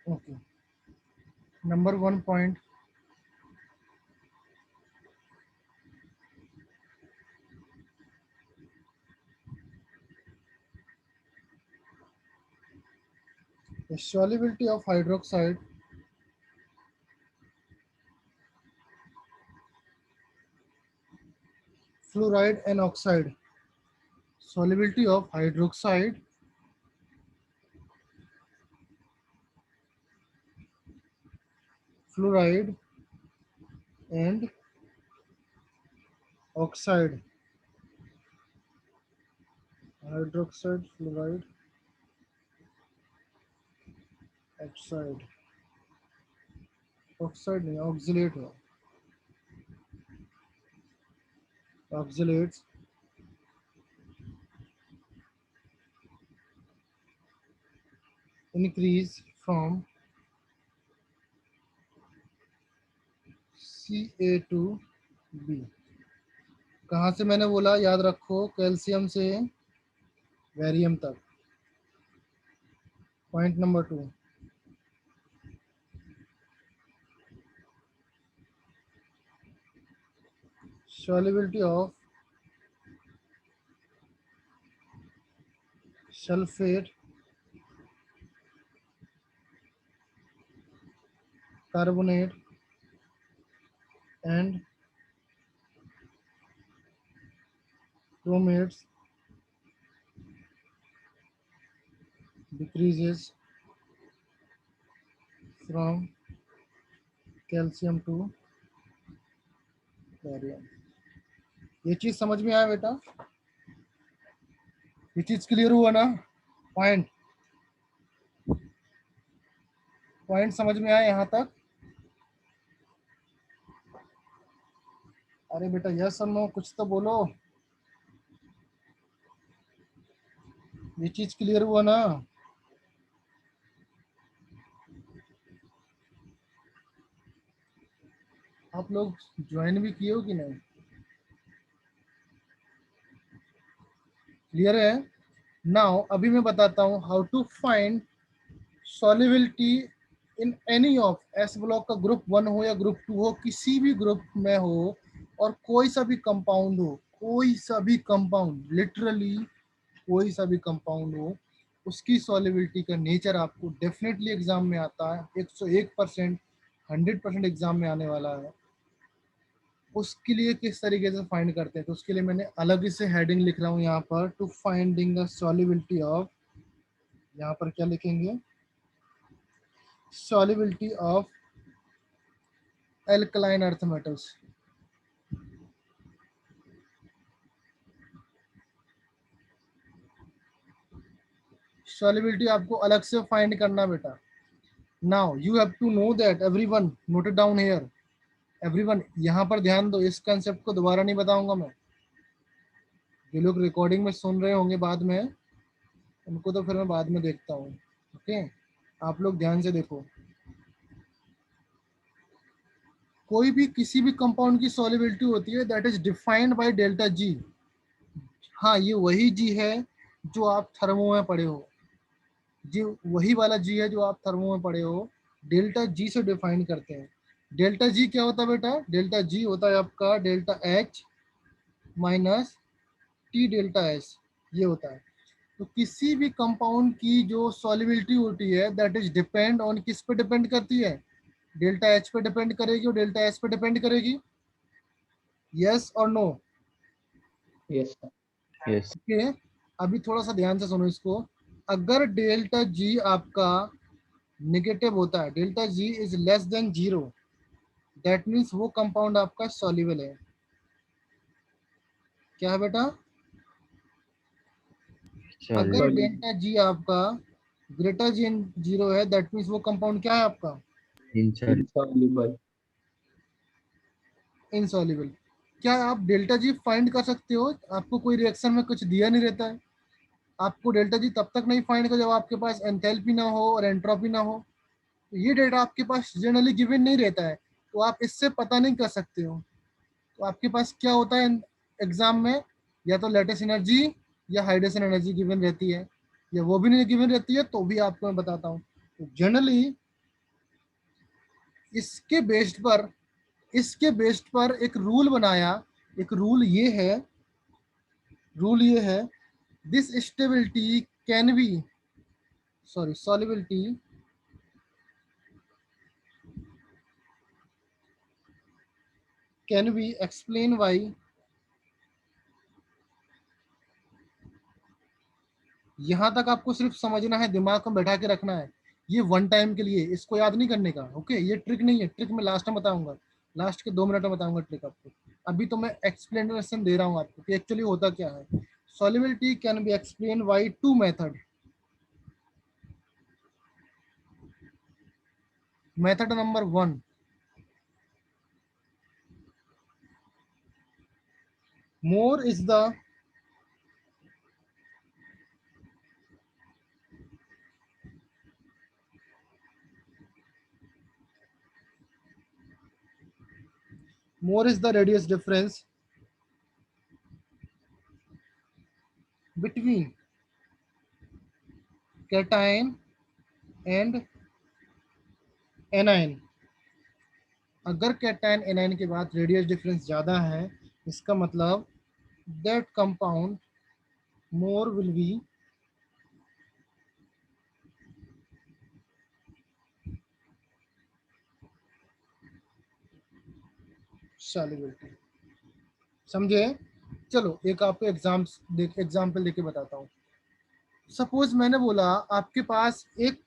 Okay. Number 1 point, the solubility of hydroxide fluoride and oxide. Solubility of hydroxide fluoride and oxide. Hydroxide fluoride oxide, oxide नहीं oxalate है, oxalates increase from Ca to B. कहाँ से मैंने बोला, याद रखो, calcium से barium तक। Point number 2, solubility of sulfate, carbonate and chromates decreases from calcium to barium. ये चीज समझ में आया बेटा? ये चीज क्लियर हुआ ना? पॉइंट पॉइंट समझ में आया यहाँ तक? अरे बेटा यस और नो कुछ तो बोलो। ये चीज क्लियर हुआ ना? आप लोग ज्वाइन भी किए हो कि नहीं? क्लियर है? नाउ अभी मैं बताता हूँ how to find solubility in any of S block का ग्रुप 1 हो या ग्रुप 2 हो, किसी भी ग्रुप में हो और कोई सा भी कंपाउंड हो, कोई सा भी कंपाउंड, लिटरली कोई सा भी कंपाउंड हो, उसकी सॉल्युबिलिटी का नेचर आपको डेफिनेटली एग्जाम में आता है। 101% 100% एग्जाम में आने वाला है। उसके लिए किस तरीके से फाइंड करते हैं, तो उसके लिए मैंने अलग से हेडिंग लिख रहा हूँ यहाँ पर, to finding the solubility of, यहाँ पर क्या लिखेंगे, solubility of alkaline earth metals। solubility आपको अलग से फाइंड करना बेटा। Now you have to know that, everyone note it down here, everyone यहाँ पर ध्यान दो, इस कंसेप्ट को दोबारा नहीं बताऊंगा मैं। जो लोग रिकॉर्डिंग में सुन रहे होंगे बाद में, उनको तो फिर मैं बाद में देखता हूँ। ओके, आप लोग ध्यान से देखो। कोई भी किसी भी कंपाउंड की सॉल्युबिलिटी होती है that is defined by delta G. हाँ, ये वही जी है जो आप थर्मो में पढ़े हो, जी वही वाला जी है जो आप थर्मो में पढ़े हो। डेल्टा जी से डिफाइन करते हैं। डेल्टा जी क्या होता है बेटा? डेल्टा जी होता है आपका delta H minus T delta S, ये होता है। तो किसी भी कंपाउंड की जो सॉल्युबिलिटी होती है दैट इज डिपेंड ऑन, किस पे डिपेंड करती है? डेल्टा एच पे डिपेंड करेगी और डेल्टा एस पे डिपेंड करेगी। यस और no? Yes, sir. Yes. Okay, अभी थोड़ा सा ध्यान से सुनो इसको। अगर डेल्टा जी आपका नेगेटिव होता है, delta G is less then 0, that means वो कंपाउंड आपका सॉल्युबल है। क्या है बेटा? अगर सॉल्युबल। डेल्टा जी आपका ग्रेटर देन 0 है, दैट मीन्स वो कंपाउंड क्या है आपका? इनसॉल्युबल। Insoluble. इनसॉल्युबल। क्या आप डेल्टा जी फाइंड कर सकते हो? आपको कोई रिएक्शन में कुछ दिया नहीं रहता है, आपको डेल्टा जी तब तक नहीं फाइंड कर जब आपके पास एंथैल्पी ना हो और एंट्रोपी ना हो। तो ये डेटा आपके पास जनरली गिवन नहीं रहता है, तो आप इससे पता नहीं कर सकते हो। तो आपके पास क्या होता है एग्जाम में? या तो लेटेस्ट एनर्जी या हाइड्रेशन एनर्जी गिवन रहती है, या वो भी नहीं गिवन रहती है तो भी आपको मैं बताता हूँ। तो जनरली इसके बेस्ड पर इसके बेस्ड पर एक रूल बनाया। एक रूल ये है, this stability can be, sorry solubility can be explain by, यहां तक आपको सिर्फ समझना है, दिमाग में बैठा के रखना है। ये वन टाइम के लिए, इसको याद नहीं करने का। ओके, ये ट्रिक नहीं है, ट्रिक मैं लास्ट में बताऊंगा, लास्ट के 2 मिनट में बताऊंगा ट्रिक आपको। अभी तो मैं एक्सप्लेनेशन दे रहा हूँ आपको कि एक्चुअली होता क्या है। Solubility can be explain by 2 method. Method number 1, more is the radius difference between cation and anion। अगर कैटायन एनायन के बाद रेडियस डिफरेंस ज्यादा है, इसका मतलब that compound more will be solubility. समझे? चलो एक आपको एग्जाम्पल देके बताता हूँ। सपोज मैंने बोला आपके पास एक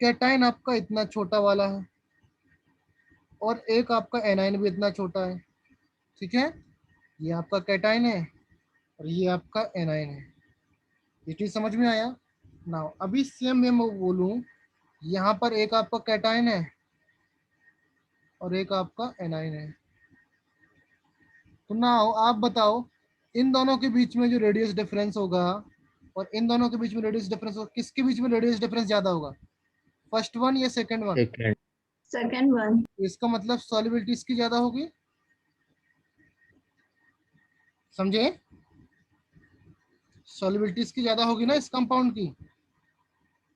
कैटाइन आपका इतना छोटा वाला है और एक आपका एनाइन भी इतना छोटा है, ठीक है। ये आपका कैटाइन है और ये आपका एनाइन है। ये चीज समझ में आया ना? अभी सेम मैं बोलूं, यहाँ पर एक आपका कैटाइन है और एक आपका एनाइन है। तो नाउ आप बताओ, इन दोनों के बीच में जो रेडियस डिफरेंस होगा और इन दोनों के बीच में रेडियस डिफरेंस होगा, किसके बीच में रेडियस डिफरेंस ज्यादा होगा? फर्स्ट वन या second one? Second. Second one. इसका मतलब सॉल्युबिलिटी इसकी ज्यादा होगी, समझे? सॉल्युबिलिटी इसकी ज्यादा होगी ना इस कंपाउंड की,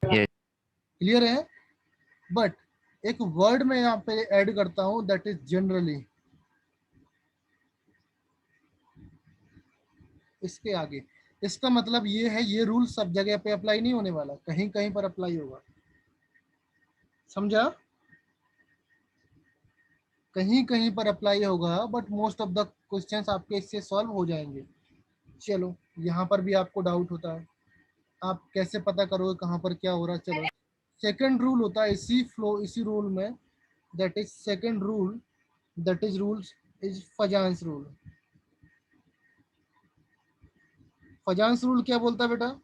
यस। क्लियर है? बट एक वर्ड में यहाँ पे ऐड करता हूं, दैट इज जनरली। इसके आगे इसका मतलब ये है, ये रूल सब जगह पे अप्लाई नहीं होने वाला, कहीं कहीं पर अप्लाई होगा, समझा? कहीं कहीं पर अप्लाई होगा, but most of the questions आपके इससे सॉल्व हो जाएंगे। चलो, यहाँ पर भी आपको डाउट होता है, आप कैसे पता करोगे कहाँ पर क्या हो रहा है? चलो, सेकंड रूल होता है इसी रूल में, that is second rule, that is rules is Fajans rule. Fajans rule क्या बोलता है बेटा?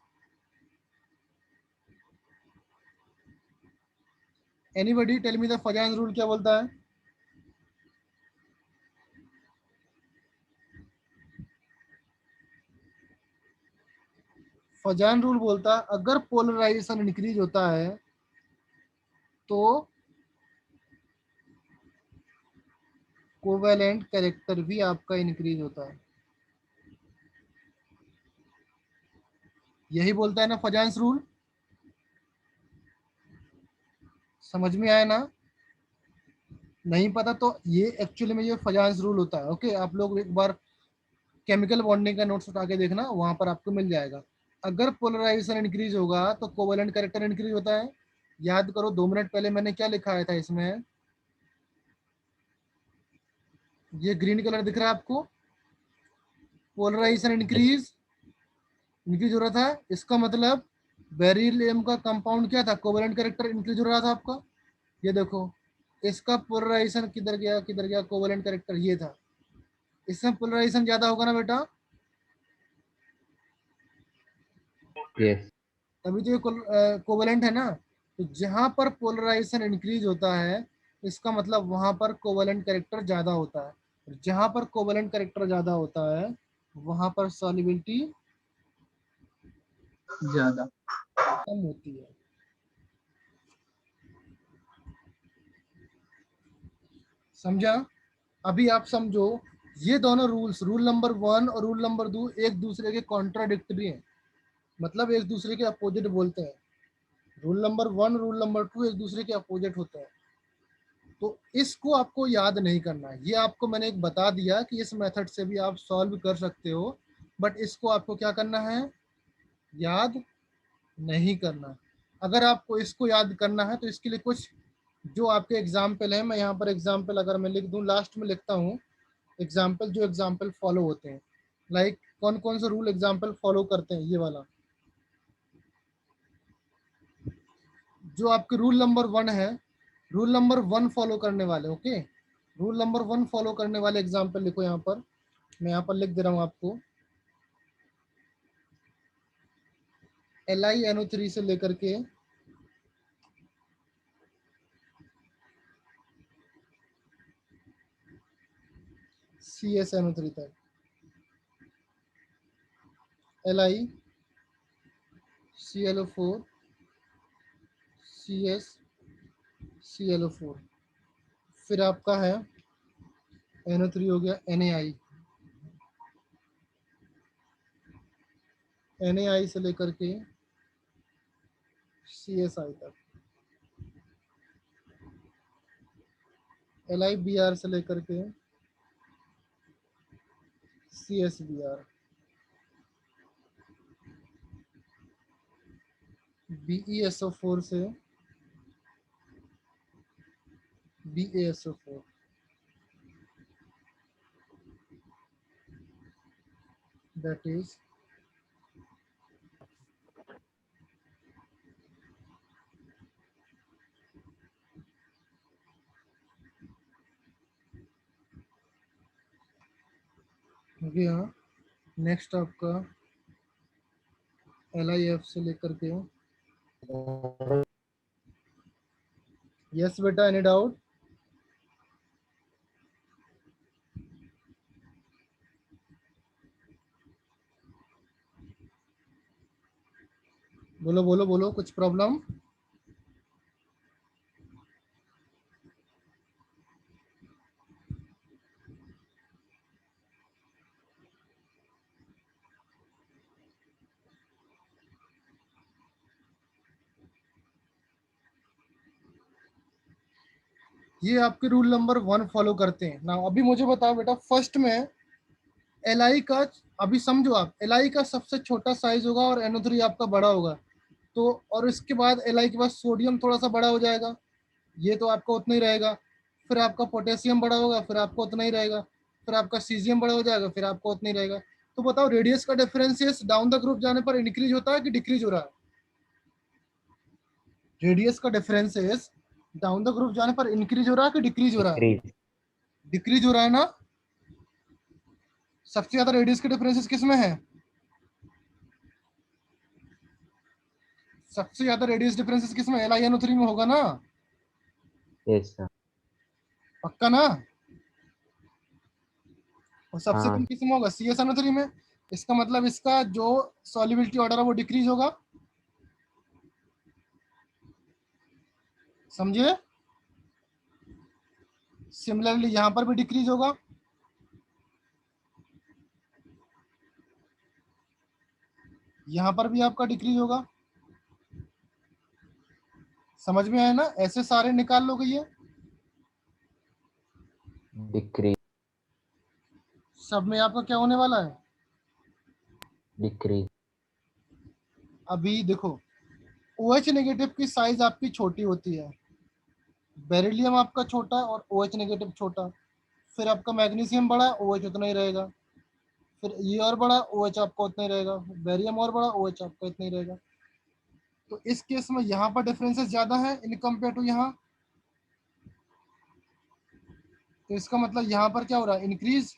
Anybody tell me the Fajans rule क्या बोलता है? फजान रूल बोलता है अगर पोलराइजेशन इंक्रीज होता है तो कोवेलेंट कैरेक्टर भी आपका इंक्रीज होता है। यही बोलता है ना फजांस रूल, समझ में आया ना? नहीं पता तो ये एक्चुअली में ये फजांस रूल होता है। ओके, आप लोग एक बार केमिकल बॉन्डिंग का नोट्स उठा के देखना, वहां पर आपको मिल जाएगा। अगर पोलराइजेशन इंक्रीज होगा तो कोवेलेंट कैरेक्टर इंक्रीज होता है। याद करो 2 मिनट पहले मैंने क्या लिखा आया था इसमें, ये ग्रीन कलर दिख रहा है आपको, पोलराइजेशन इंक्रीज इंक्रीज हो रहा था, इसका मतलब बेरिलियम का कंपाउंड क्या था? कोवेलेंट कैरेक्टर इंक्रीज हो रहा था आपका। ये देखो, इसका पोलराइजेशन किधर गया किधर गया, कोवेलेंट कैरेक्टर ये था, इसमें पोलराइजेशन ज्यादा होगा ना बेटा, यस। तभी तो ये कोवेलेंट है ना। तो जहां पर पोलराइजेशन इंक्रीज होता है, इसका मतलब वहां पर कोवेलेंट कैरेक्टर ज्यादा होता है, और जहां पर कोवेलेंट कैरेक्टर ज्यादा होता है वहां पर सॉल्युबिलिटी ज्यादा। कम होती है। समझा? अभी आप समझो, ये दोनों रूल्स, रूल नंबर 1 और रूल नंबर 2 एक दूसरे के कॉन्ट्राडिक्टरी हैं, मतलब एक दूसरे के अपोजिट बोलते हैं। रूल नंबर 1 रूल नंबर 2 एक दूसरे के अपोजिट होते हैं। तो इसको आपको याद नहीं करना है, ये आपको मैंने एक बता दिया कि इस मेथड से भी आप सॉल्व कर सकते हो, बट इसको आपको क्या करना है? याद नहीं करना। अगर आपको इसको याद करना है तो इसके लिए कुछ जो आपके एग्जाम्पल है, मैं यहाँ पर एग्जाम्पल अगर मैं लिख दूँ, लास्ट में लिखता हूँ एग्जाम्पल, जो एग्जाम्पल फॉलो होते हैं, लाइक कौन कौन से रूल एग्जाम्पल फॉलो करते हैं, ये वाला जो आपके रूल नंबर 1 है, रूल नंबर 1 फॉलो करने वाले, ओके, रूल नंबर 1 फॉलो करने वाले एग्जाम्पल लिखो यहाँ पर, मैं यहाँ पर लिख दे रहा हूँ आपको। LiNO3 से लेकर के CsNO3 तक, Li ClO4 Cs ClO4, फिर आपका है NO3 हो गया, NaI से लेकर के CSI तक, LiBr से लेकर के CsBr, BeSO4 से BaSO4, that is गया। नेक्स्ट आपका LIF से लेकर के, यस बेटा, एनी डाउट? बोलो बोलो बोलो, कुछ प्रॉब्लम? ये आपके रूल नंबर 1 फॉलो करते हैं ना। अभी मुझे बताओ बेटा, फर्स्ट में LI का, अभी समझो आप, LI का सबसे छोटा साइज होगा और NO3 आपका बड़ा होगा। तो और इसके बाद LI के बाद सोडियम थोड़ा सा बड़ा हो जाएगा, ये तो आपका उतना ही रहेगा। फिर आपका पोटेशियम बड़ा होगा, फिर आपका उतना ही रहेगा। फिर आपका सीजियम बड़ा हो जाएगा, फिर आपका उतना ही रहेगा। तो बताओ, रेडियस का डिफरेंशियस डाउन द ग्रुप जाने पर इंक्रीज होता है कि डिक्रीज हो रहा है? रेडियस का डिफरेंशियस डाउन द ग्रुप जाने पर इंक्रीज हो रहा है कि डिक्रीज हो रहा है? डिक्रीज। डिक्रीज हो रहा है ना। सबसे ज्यादा रेडियस के डिफरेंसेस किस में है? सबसे ज्यादा रेडियस डिफरेंसेस किस में? LiNO3 में होगा ना, यस सर। पक्का ना? और सबसे कम हाँ। किस में होगा? CsNO3 में। इसका मतलब इसका जो सॉल्युबिलिटी ऑर्डर है वो डिक्रीज होगा, समझे? सिमिलरली यहां पर भी डिक्रीज होगा, यहां पर भी आपका डिक्रीज होगा। समझ में आया ना? ऐसे सारे निकाल लोगे ये, डिक्रीज। सब में आपका क्या होने वाला है? डिक्रीज। अभी देखो, OH नेगेटिव की साइज आपकी छोटी होती है, बेरिलियम आपका छोटा और OH नेगेटिव छोटा। फिर आपका मैग्नीशियम बड़ा, OH उतना ही रहेगा। फिर ये और बड़ा, OH आपका उतना ही रहेगा। बेरियम और बड़ा, OH आपका इतना ही रहेगा। तो इस केस में यहाँ पर डिफरेंसेस ज्यादा है इन कंपेयर टू यहाँ। तो इसका मतलब यहाँ पर क्या हो रहा है? इंक्रीज।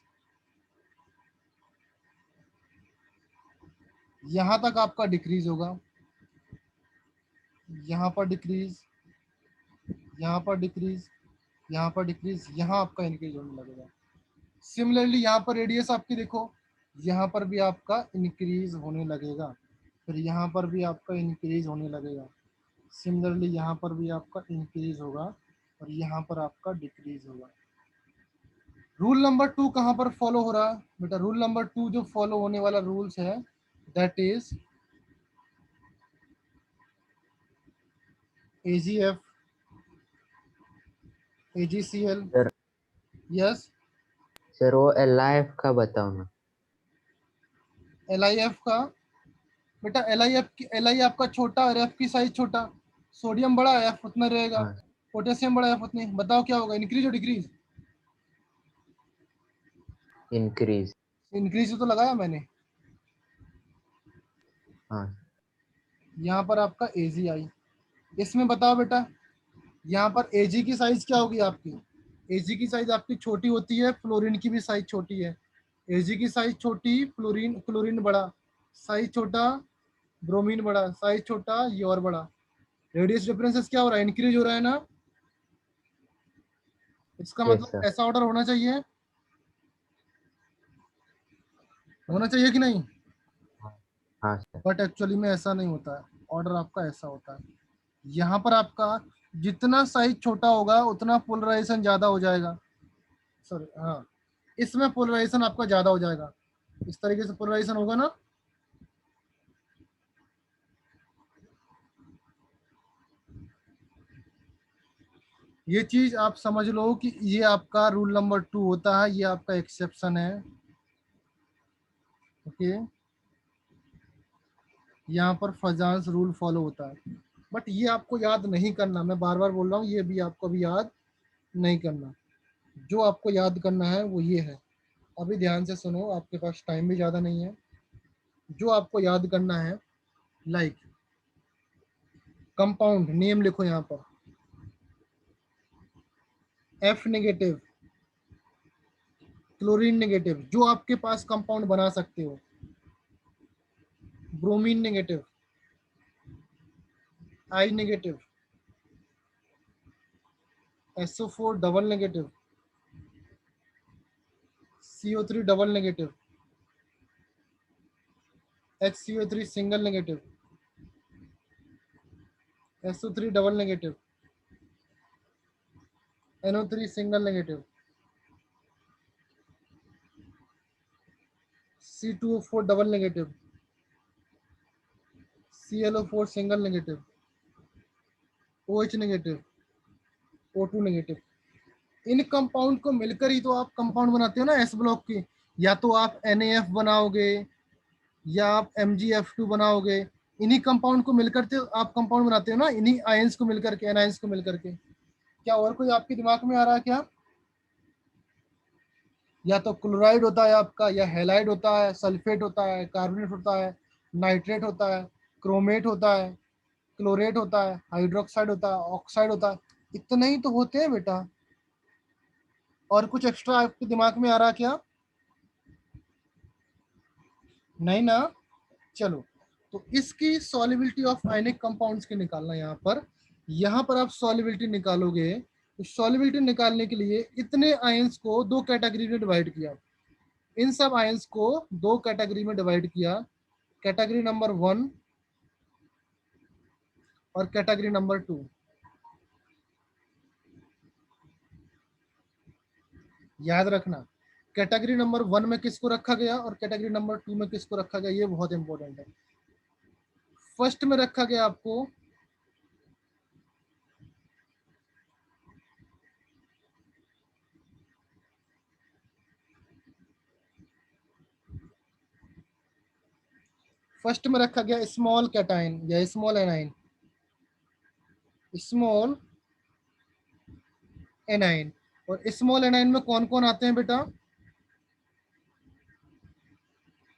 यहाँ तक आपका डिक्रीज होगा, यहाँ पर डिक्रीज, यहाँ पर डिक्रीज, यहाँ पर डिक्रीज, यहाँ आपका इंक्रीज होने लगेगा। सिमिलरली यहाँ पर रेडियस आपकी देखो, यहाँ पर भी आपका इंक्रीज होने लगेगा, फिर यहाँ पर भी आपका इंक्रीज होने लगेगा। सिमिलरली यहाँ पर भी आपका इंक्रीज होगा और यहाँ पर आपका डिक्रीज होगा। रूल नंबर 2 कहाँ पर फॉलो हो रहा है बेटा? रूल नंबर 2 जो फॉलो होने वाला रूल्स है, that is AgF, AgCl। Sir yes. Sir वो LIF का बताओ ना। LIF का बेटा, LI आपका छोटा और F की साइज छोटा। सोडियम बड़ा, F उतना रहेगा। हाँ। पोटेशियम बड़ा, F उतनी। बताओ क्या होगा, इंक्रीज और डिक्रीज? इंक्रीज। इंक्रीज तो लगाया मैंने। हाँ। यहाँ पर आपका AgI। इसमें बताओ बेटा, यहाँ पर Ag की साइज क्या होगी आपकी? Ag की साइज आपकी छोटी होती है, फ्लोरीन की भी साइज छोटी है। Ag की साइज छोटी, फ्लोरीन क्लोरीन बड़ा, साइज छोटा, ब्रोमीन बड़ा, साइज छोटा, ये और बड़ा। रेडियस डिफरेंसेस क्या हो रहा है? इंक्रीज हो रहा है ना। इसका यस मतलब सर। ऐसा ऑर्डर होना चाहिए, होना चाहिए कि नहीं? हाँ सर। बट एक्चुअली में ऐसा नहीं होता है, ऑर्डर आपका ऐसा होता है। यहाँ पर आपका जितना साइज छोटा होगा उतना पोलराइजेशन ज्यादा हो जाएगा। सॉरी, हाँ, इसमें पोलराइजेशन आपका ज्यादा हो जाएगा। इस तरीके से पोलराइजेशन होगा ना। ये चीज आप समझ लो कि ये आपका रूल नंबर 2 होता है, ये आपका एक्सेप्शन है। ओके, यहाँ पर फजांस रूल फॉलो होता है, बट ये आपको याद नहीं करना। मैं बार बार बोल रहा हूँ, ये भी आपको भी याद नहीं करना। जो आपको याद करना है वो ये है। अभी ध्यान से सुनो, आपके पास टाइम भी ज़्यादा नहीं है। जो आपको याद करना है, लाइक कंपाउंड नेम लिखो यहाँ पर, F नेगेटिव, क्लोरीन नेगेटिव, जो आपके पास कंपाउंड बना सकते हो। Bromine negative, I negative, SO4 double negative, CO3 double negative, HCO3 single negative, SO3 double negative, NO3 single negative, C2O4 double negative, ClO4 single negative, OH negative, O2 negative. इन compound को मिलकर ही तो आप compound बनाते हो ना S block की। या तो आप NaF बनाओगे या आप MgF2 बनाओगे। इन्हीं कंपाउंड को मिलकर तो आप कंपाउंड बनाते हो ना, इन्हीं आयंस को मिलकर के, एनायंस को मिलकर के। क्या और कोई आपके दिमाग में आ रहा है क्या? या तो क्लोराइड होता है आपका, या हेलाइड होता है, सल्फेट होता है, कार्बोनेट होता है, नाइट्रेट होता है, क्रोमेट होता है, क्लोरेट होता है, हाइड्रोक्साइड होता है, ऑक्साइड होता है। इतने ही तो होते हैं बेटा। और कुछ एक्स्ट्रा आपके दिमाग में आ रहा क्या? नहीं ना। चलो, तो इसकी सॉल्युबिलिटी ऑफ आयनिक कंपाउंड्स की निकालना। यहाँ पर आप सॉल्युबिलिटी निकालोगे, तो सॉल्युबिलिटी निकालने के लिए इतने आयंस को दो कैटेगरी में डिवाइड किया। इन सब आयंस को दो कैटेगरी में डिवाइड किया, कैटेगरी नंबर 1 और कैटेगरी नंबर 2। याद रखना, कैटेगरी नंबर 1 में किसको रखा गया और कैटेगरी नंबर 2 में किसको रखा गया, ये बहुत इंपॉर्टेंट है। फर्स्ट में रखा गया आपको स्मॉल कैटाइन या स्मॉल एनाइन। स्मॉल एनाइन, और स्मॉल एनाइन में कौन कौन आते हैं बेटा?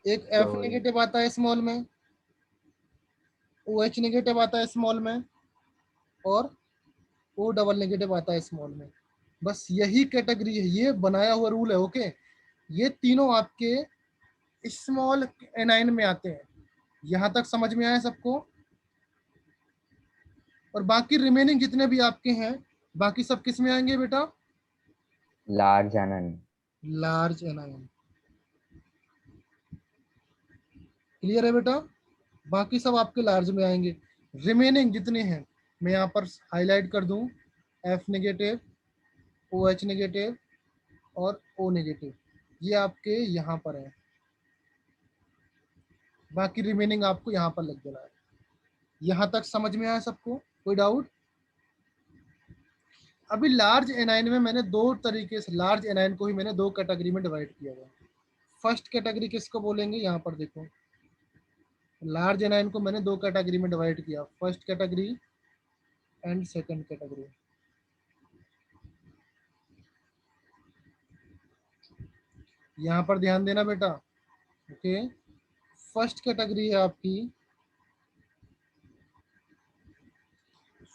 एक F क्लोरीन। नेगेटिव आता है स्मॉल में, OH नेगेटिव आता है स्मॉल में, और O डबल नेगेटिव आता है स्मॉल में। बस यही कैटेगरी है, ये बनाया हुआ रूल है। ओके, ये तीनों आपके स्मॉल एनाइन में आते हैं। यहां तक समझ में आया सबको? और बाकी रिमेनिंग जितने भी आपके हैं, बाकी सब किस में आएंगे बेटा? Large A9. Large A9. Clear है बेटा? बाकी सब आपके लार्ज में आएंगे। रिमेनिंग जितने हैं मैं यहाँ पर हाईलाइट कर दूं, F नेगेटिव, OH नेगेटिव और O नेगेटिव, ये आपके यहाँ पर है। बाकी रिमेनिंग आपको यहाँ पर लग जाना है। यहाँ तक समझ में आया सबको? कोई डाउट? अभी लार्ज एनाइन में मैंने दो तरीके से, लार्ज एनाइन को ही मैंने दो कैटेगरी में डिवाइड किया गया। फर्स्ट कैटेगरी किसको बोलेंगे? यहाँ पर देखो, लार्ज एनाइन को मैंने दो कैटेगरी में डिवाइड किया, first category and second category. यहाँ पर ध्यान देना बेटा। ओके, फर्स्ट कैटेगरी है आपकी,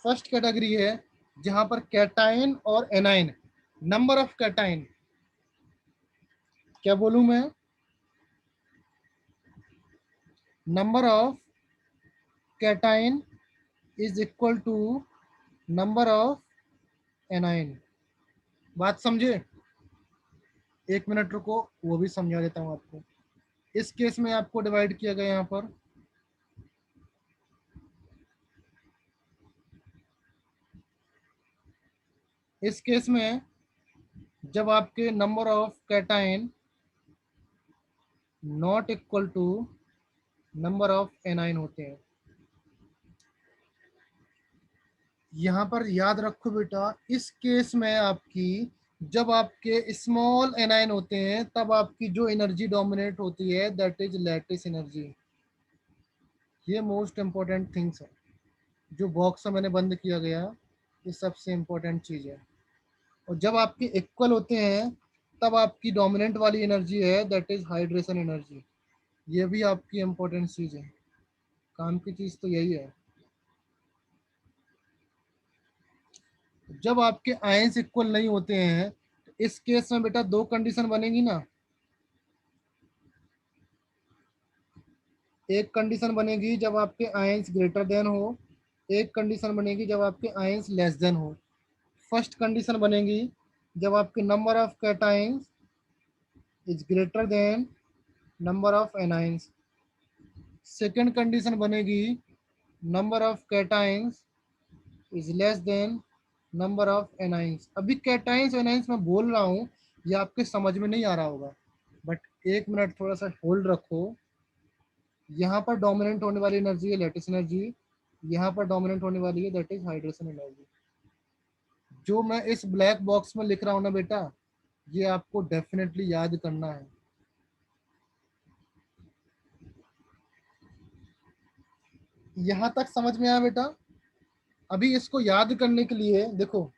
फर्स्ट कैटेगरी है जहां पर कैटाइन और एनाइन, नंबर ऑफ कैटाइन, क्या बोलूं मैं, number of cation is equal to number of anion. बात समझे? एक मिनट रुको, वो भी समझा देता हूं आपको। इस केस में आपको डिवाइड किया गया यहाँ पर, इस केस में जब आपके number of cation not equal to number of anion होते हैं। यहाँ पर याद रखो बेटा, इस केस में आपकी जब आपके स्मॉल एनाइन होते हैं तब आपकी जो एनर्जी डोमिनेट होती है दैट इज लैटिस एनर्जी। ये मोस्ट इंपॉर्टेंट थिंग्स है, जो बॉक्स में मैंने बंद किया गया, ये सबसे इंपॉर्टेंट चीज है। और जब आपके इक्वल होते हैं तब आपकी डोमिनेंट वाली एनर्जी है दैट इज हाइड्रेशन एनर्जी। ये भी आपकी इंपॉर्टेंट चीज है, काम की चीज तो यही है। जब आपके आयंस इक्वल नहीं होते हैं तो इस केस में बेटा दो कंडीशन बनेगी ना, एक कंडीशन बनेगी जब आपके आयंस ग्रेटर देन हो, एक कंडीशन बनेगी जब आपके आयंस लेस देन हो। फर्स्ट कंडीशन बनेगी जब आपके number of cations is greater than number of anions. Second condition बनेगी number of cations is less than number of anions. अभी कैटायंस एनाइंस मैं बोल रहा हूँ, ये आपके समझ में नहीं आ रहा होगा, बट एक मिनट थोड़ा सा होल्ड रखो। यहाँ पर डोमिनेंट होने वाली एनर्जी है लैटिस एनर्जी, यहाँ पर डोमिनेंट होने वाली है दैट इज हाइड्रेशन एनर्जी। जो मैं इस ब्लैक बॉक्स में लिख रहा हूँ ना बेटा, ये आपको डेफिनेटली याद करना है। यहाँ तक समझ में आया बेटा? अभी इसको याद करने के लिए देखो,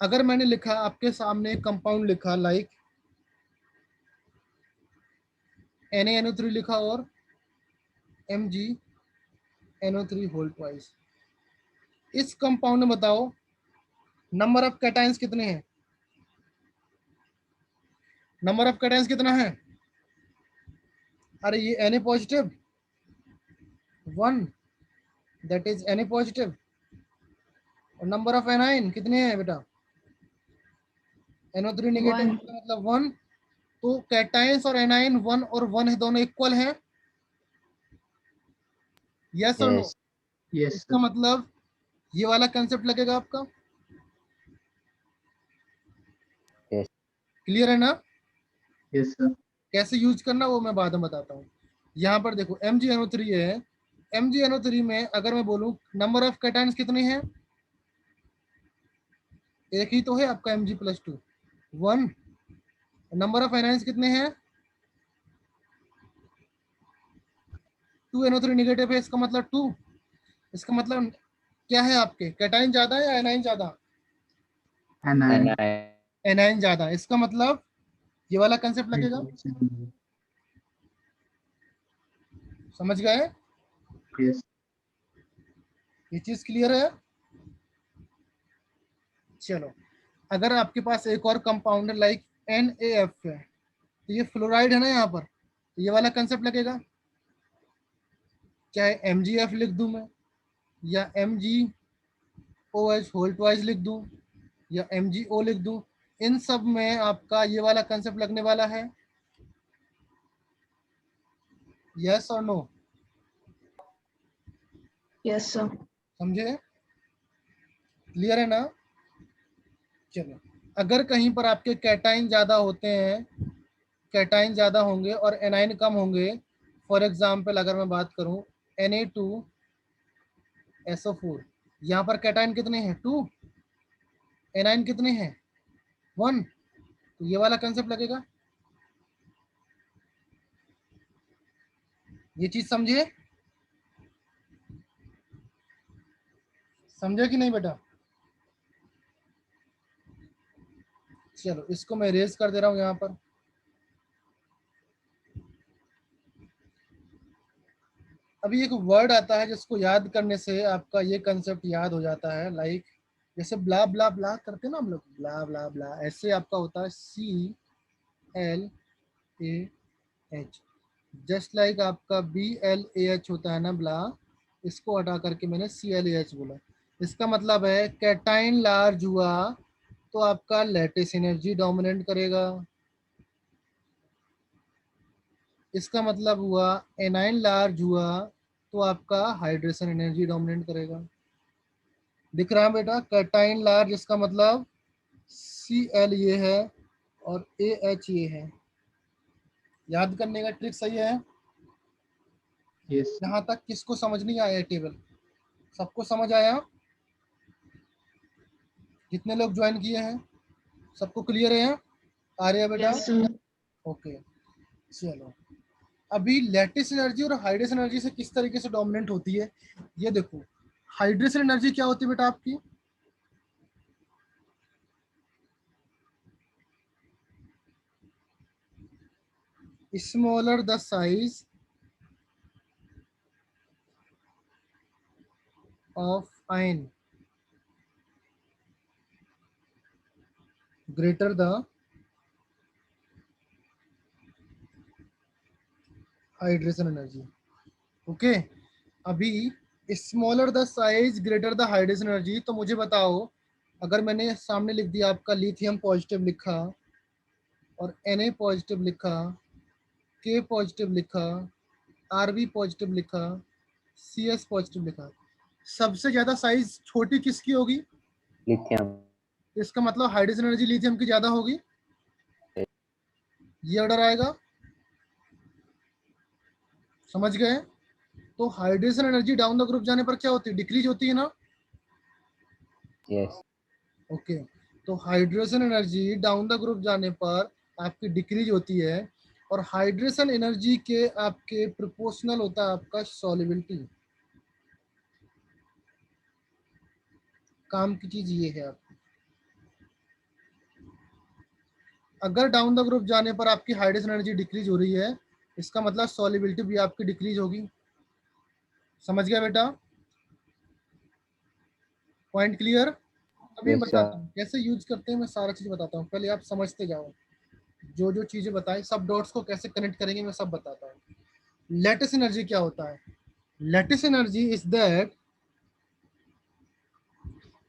अगर मैंने लिखा आपके सामने कंपाउंड लिखा लाइक NaNO3 लिखा और MgNO3 होल ट्वाइस, इस कंपाउंड में बताओ नंबर ऑफ कैटायंस कितने हैं? नंबर ऑफ कैटायंस कितना है? अरे ये Na positive 1, that is Na positive. और नंबर ऑफ एनाइन कितने हैं बेटा? NO3 नेगेटिव मतलब 1। तो कैटायंस और एनाइन 1 और 1 है, दोनों इक्वल हैं। यस और नो? yes, Yes, इसका sir. मतलब ये वाला कंसेप्ट लगेगा आपका। yes, क्लियर है ना? Yes, sir. कैसे यूज करना वो मैं बाद में बताता हूँ। यहाँ पर देखो MgNO3 है, MgNO3 में अगर मैं बोलूँ नंबर ऑफ कैटायंस कितने हैं? एक ही तो है आपका Mg+2 1। नंबर ऑफ एनाइंस कितने हैं? 2 NO3 नेगेटिव है, इसका मतलब 2। इसका मतलब क्या है आपके, कैटाइन ज्यादा है या एनाइन ज्यादा? And एनाइन ज्यादा। इसका मतलब ये वाला कंसेप्ट लगेगा। समझ गए? yes, ये चीज क्लियर है? चलो, अगर आपके पास एक और कंपाउंड है लाइक NaF है, तो ये फ्लोराइड है ना यहाँ पर, तो ये वाला कंसेप्ट लगेगा। चाहे MgF लिख दूं मैं, या MgOH होल ट्वाइस लिख दूं, या MgO लिख दूं, इन सब में आपका ये वाला कंसेप्ट लगने वाला है। यस और नो? Yes sir. समझे? क्लियर है ना? चलो, अगर कहीं पर आपके कैटाइन ज्यादा होते हैं, कैटाइन ज्यादा होंगे और एनाइन कम होंगे, फॉर एग्जाम्पल अगर मैं बात करूं Na2SO4, यहाँ पर कैटाइन कितने हैं? 2। एनाइन कितने हैं? 1। तो ये वाला कंसेप्ट लगेगा। ये चीज समझे? समझे कि नहीं बेटा? चलो, इसको मैं रेज कर दे रहा हूं यहाँ पर। अभी एक वर्ड आता है जिसको याद करने से आपका ये कंसेप्ट याद हो जाता है, लाइक जैसे ब्ला ब्ला ब्ला करते हैं ना हम लोग, ब्ला ब्ला ब्ला, ऐसे आपका होता है CLAH। जस्ट लाइक आपका BLAH होता है ना ब्ला, इसको हटा करके मैंने CLAH बोला। इसका मतलब है कैटाइन लार्ज हुआ तो आपका लैटिस एनर्जी डोमिनेट करेगा। इसका मतलब हुआ एनाइन लार्ज हुआ तो आपका हाइड्रेशन एनर्जी डोमिनेट करेगा। दिख रहा है बेटा? कैटाइन लार्ज इसका मतलब Cl ये है और AH ये है। याद करने का ट्रिक सही है? yes, यहाँ तक किसको समझ नहीं आया टेबल? सबको समझ आया? कितने लोग ज्वाइन किए हैं? सबको क्लियर है? आ रहे हैं बेटा? Yes sir. ओके, चलो। अभी लैटिस एनर्जी और हाइड्रेशन एनर्जी से किस तरीके से डोमिनेंट होती है ये देखो। हाइड्रेशन एनर्जी क्या होती है बेटा आपकी? Smaller the size of ion greater the hydration energy. Okay, अभी smaller the size greater the hydrogen energy. तो मुझे बताओ, अगर मैंने सामने लिख दिया आपका लिथियम पॉजिटिव लिखा और Na पॉजिटिव लिखा, K पॉजिटिव लिखा, Rb पॉजिटिव लिखा, Cs पॉजिटिव लिखा, सबसे ज्यादा साइज छोटी किसकी होगी? लिथियम। इसका मतलब हाइड्रोजन एनर्जी लिथियम की ज्यादा होगी, ये ऑर्डर आएगा। समझ गए? तो hydrogen energy down the group जाने पर क्या होती है? डिक्रीज होती है ना। यस। ओके, तो hydrogen energy down the group जाने पर आपकी डिक्रीज होती है, और हाइड्रोजन एनर्जी के आपके प्रोपोर्शनल होता है आपका सॉल्युबिलिटी। काम की चीज ये है आपकी, अगर डाउन द ग्रुप जाने पर आपकी हाइड्रोजन एनर्जी डिक्रीज हो रही है, इसका मतलब सॉल्युबिलिटी भी आपकी डिक्रीज होगी। समझ गया बेटा? Point clear? अभी यस बताता सर। हूँ कैसे यूज करते हैं, मैं सारा चीज बताता हूँ, पहले आप समझते जाओ। जो जो चीजें बताई, सब डॉट्स को कैसे कनेक्ट करेंगे मैं सब बताता हूँ। लैटिस एनर्जी क्या होता है? Lattice energy is that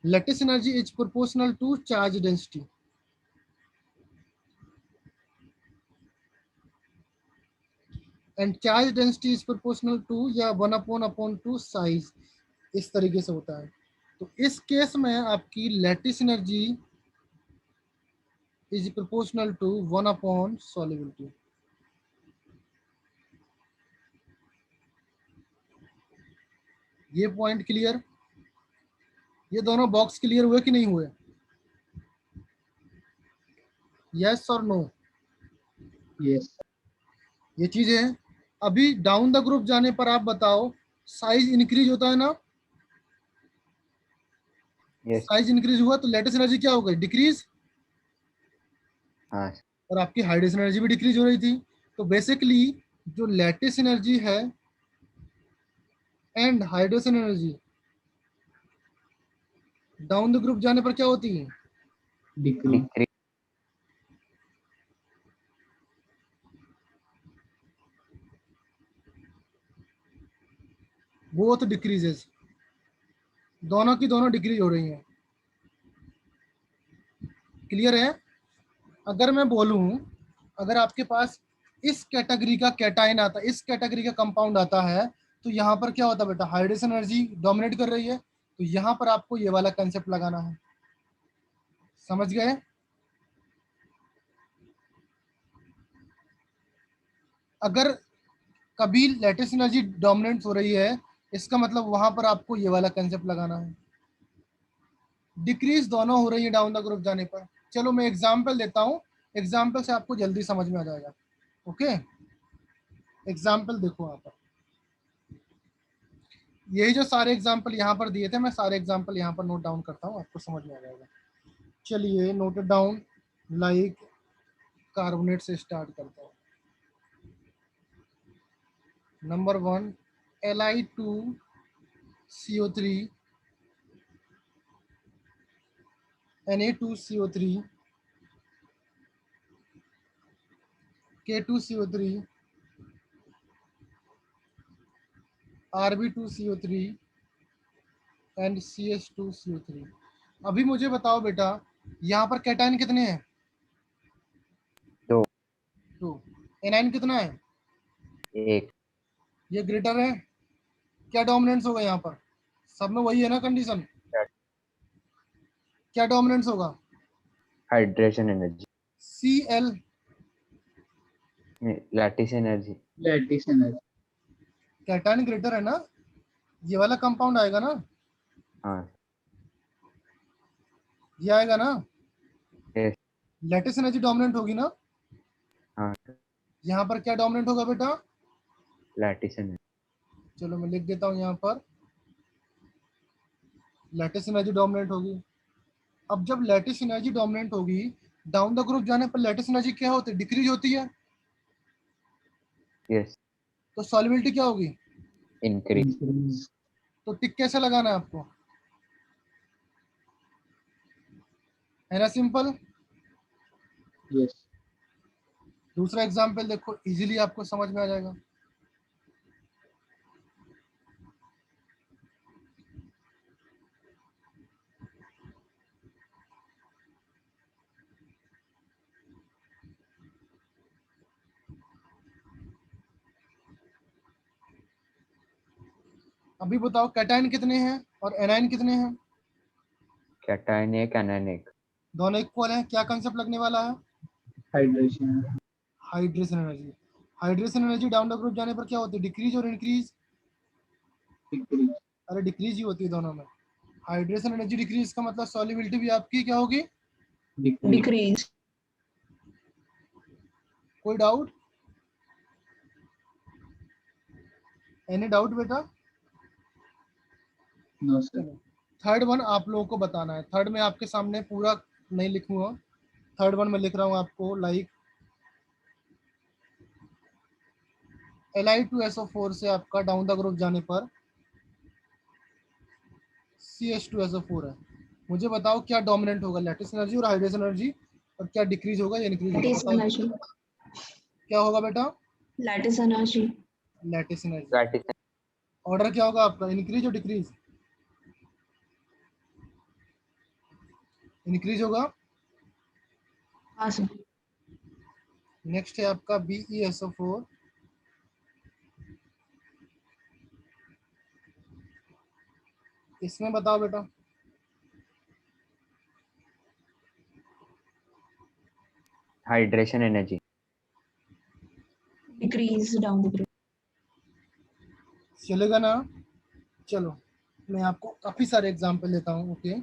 lattice energy is proportional to charge density. And charge density is proportional to या 1/2 साइज, इस तरीके से होता है। तो इस केस में आपकी lattice energy is proportional to 1 solubility. ये पॉइंट क्लियर? ये दोनों बॉक्स क्लियर हुए कि नहीं हुए? यस और नो? Yes. ये चीज है। अभी डाउन द ग्रुप जाने पर आप बताओ, साइज इंक्रीज होता है ना। यस। साइज इंक्रीज हुआ तो लेटेस्ट एनर्जी क्या हो गई? डिक्रीज। हाँ। और आपकी हाइड्रोजन एनर्जी भी डिक्रीज हो रही थी। तो बेसिकली जो लेटेस्ट एनर्जी है and hydrogen energy down the group जाने पर क्या होती है? Decrease. डिक्रीज। बोथ डिक्रीजेस, दोनों की दोनों डिक्रीज हो रही हैं। क्लियर है? अगर मैं बोलूं, अगर आपके पास इस कैटेगरी का कैटायन आता है, इस कैटेगरी का कंपाउंड आता है, तो यहाँ पर क्या होता है बेटा? हाइड्रोजन एनर्जी डोमिनेट कर रही है, तो यहाँ पर आपको ये वाला कंसेप्ट लगाना है। समझ गए? अगर कभी लेटेस्ट एनर्जी डोमिनेंट हो रही है, इसका मतलब वहां पर आपको ये वाला कंसेप्ट लगाना है। डिक्रीज दोनों हो रही है डाउन द ग्रुप जाने पर। चलो मैं एग्जांपल देता हूँ, एग्जांपल से आपको जल्दी समझ में आ जाएगा। ओके, एग्जांपल देखो यहाँ पर, यही जो सारे एग्जांपल यहाँ पर दिए थे, मैं सारे एग्जांपल यहाँ पर नोट डाउन करता हूँ, आपको समझ में आ जाएगा। चलिए नोटेड डाउन, लाइक कार्बोनेट से स्टार्ट करता हूँ। Number 1 Li2CO3 Na2CO3 K2CO3 Rb2CO3 and CH2CO3। अभी मुझे बताओ बेटा, यहाँ पर कैटायन कितने हैं? दो। 2। एनायन कितना है? एक। ये ग्रेटर है। क्या डोमिनेंस होगा यहाँ पर? सब में वही है ना कंडीशन? क्या डोमिनेंस होगा? Hydration energy. Cl। Lattice energy. Lattice energy. Cation greater है ना, ये वाला कंपाउंड आएगा ना, हाँ। ये आएगा ना। यस। लेटिस एनर्जी डोमिनेंट होगी ना। हाँ। यहाँ पर क्या डोमिनेंट होगा बेटा? Lattice energy. चलो मैं लिख देता हूँ यहाँ पर, लेटिस एनर्जी डोमिनेंट होगी। अब जब लेटिस एनर्जी डोमिनेंट होगी, डाउन द ग्रुप जाने पर लेटिस एनर्जी क्या होती है? डिक्रीज होती है। यस। तो सॉल्युबिलिटी क्या होगी? इंक्रीज। Increase. तो टिक कैसे लगाना है आपको? है ना सिंपल? Yes. दूसरा एग्जाम्पल देखो, इजीली आपको समझ में आ जाएगा। अभी बताओ कैटायन कितने हैं और एनायन कितने हैं? कैटायन एक, एनायन एक। दोनों इक्वल हैं, क्या कंसेप्ट लगने वाला है? Hydration. Hydration energy. Hydration energy down the group जाने पर क्या होती है? डिक्रीज और इंक्रीज? Decrease. अरे डिक्रीज ही होती है दोनों में। हाइड्रेशन एनर्जी डिक्रीज का मतलब सॉल्युबिलिटी भी आपकी क्या होगी? Decrease. डिक्रीज। कोई डाउट? एनी डाउट बेटा? No, sir. चलो थर्ड वन आप लोगों को बताना है। थर्ड में आपके सामने पूरा नहीं लिखूंगा, थर्ड वन में लिख रहा हूँ आपको। लाइक Li2SO4 से आपका डाउन द ग्रुप जाने पर CH2SO4 है। मुझे बताओ क्या डोमिनेंट होगा, लैटिस एनर्जी और हाइड्रेशन एनर्जी, और क्या डिक्रीज होगा या इंक्रीज होगा? लैटिस बताओ एनर्जी। क्या होगा बेटा? Lattice energy. Lattice energy. Lattice. Order क्या होगा आपका, इंक्रीज और डिक्रीज? इंक्रीज होगा। हाँ सर। नेक्स्ट है आपका BeSO4। इसमें बताओ बेटा। Hydration energy. Decrease down the group. चलेगा ना? चलो मैं आपको काफी सारे एग्जांपल देता हूँ। ओके,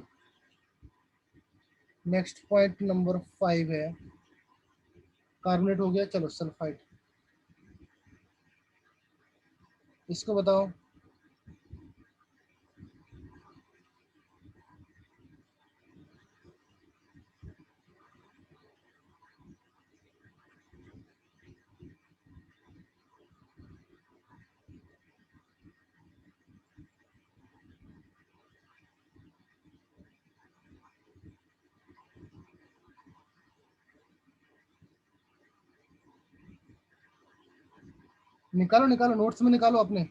नेक्स्ट पॉइंट नंबर 5 है, कार्बोनेट हो गया। चलो सल्फाइड, इसको बताओ। निकालो निकालो, नोट्स में निकालो अपने।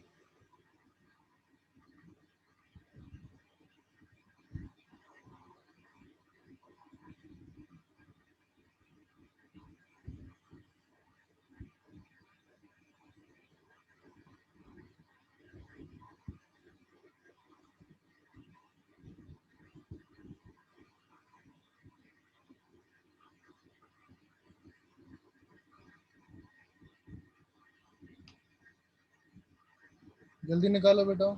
जल्दी निकालो बेटा।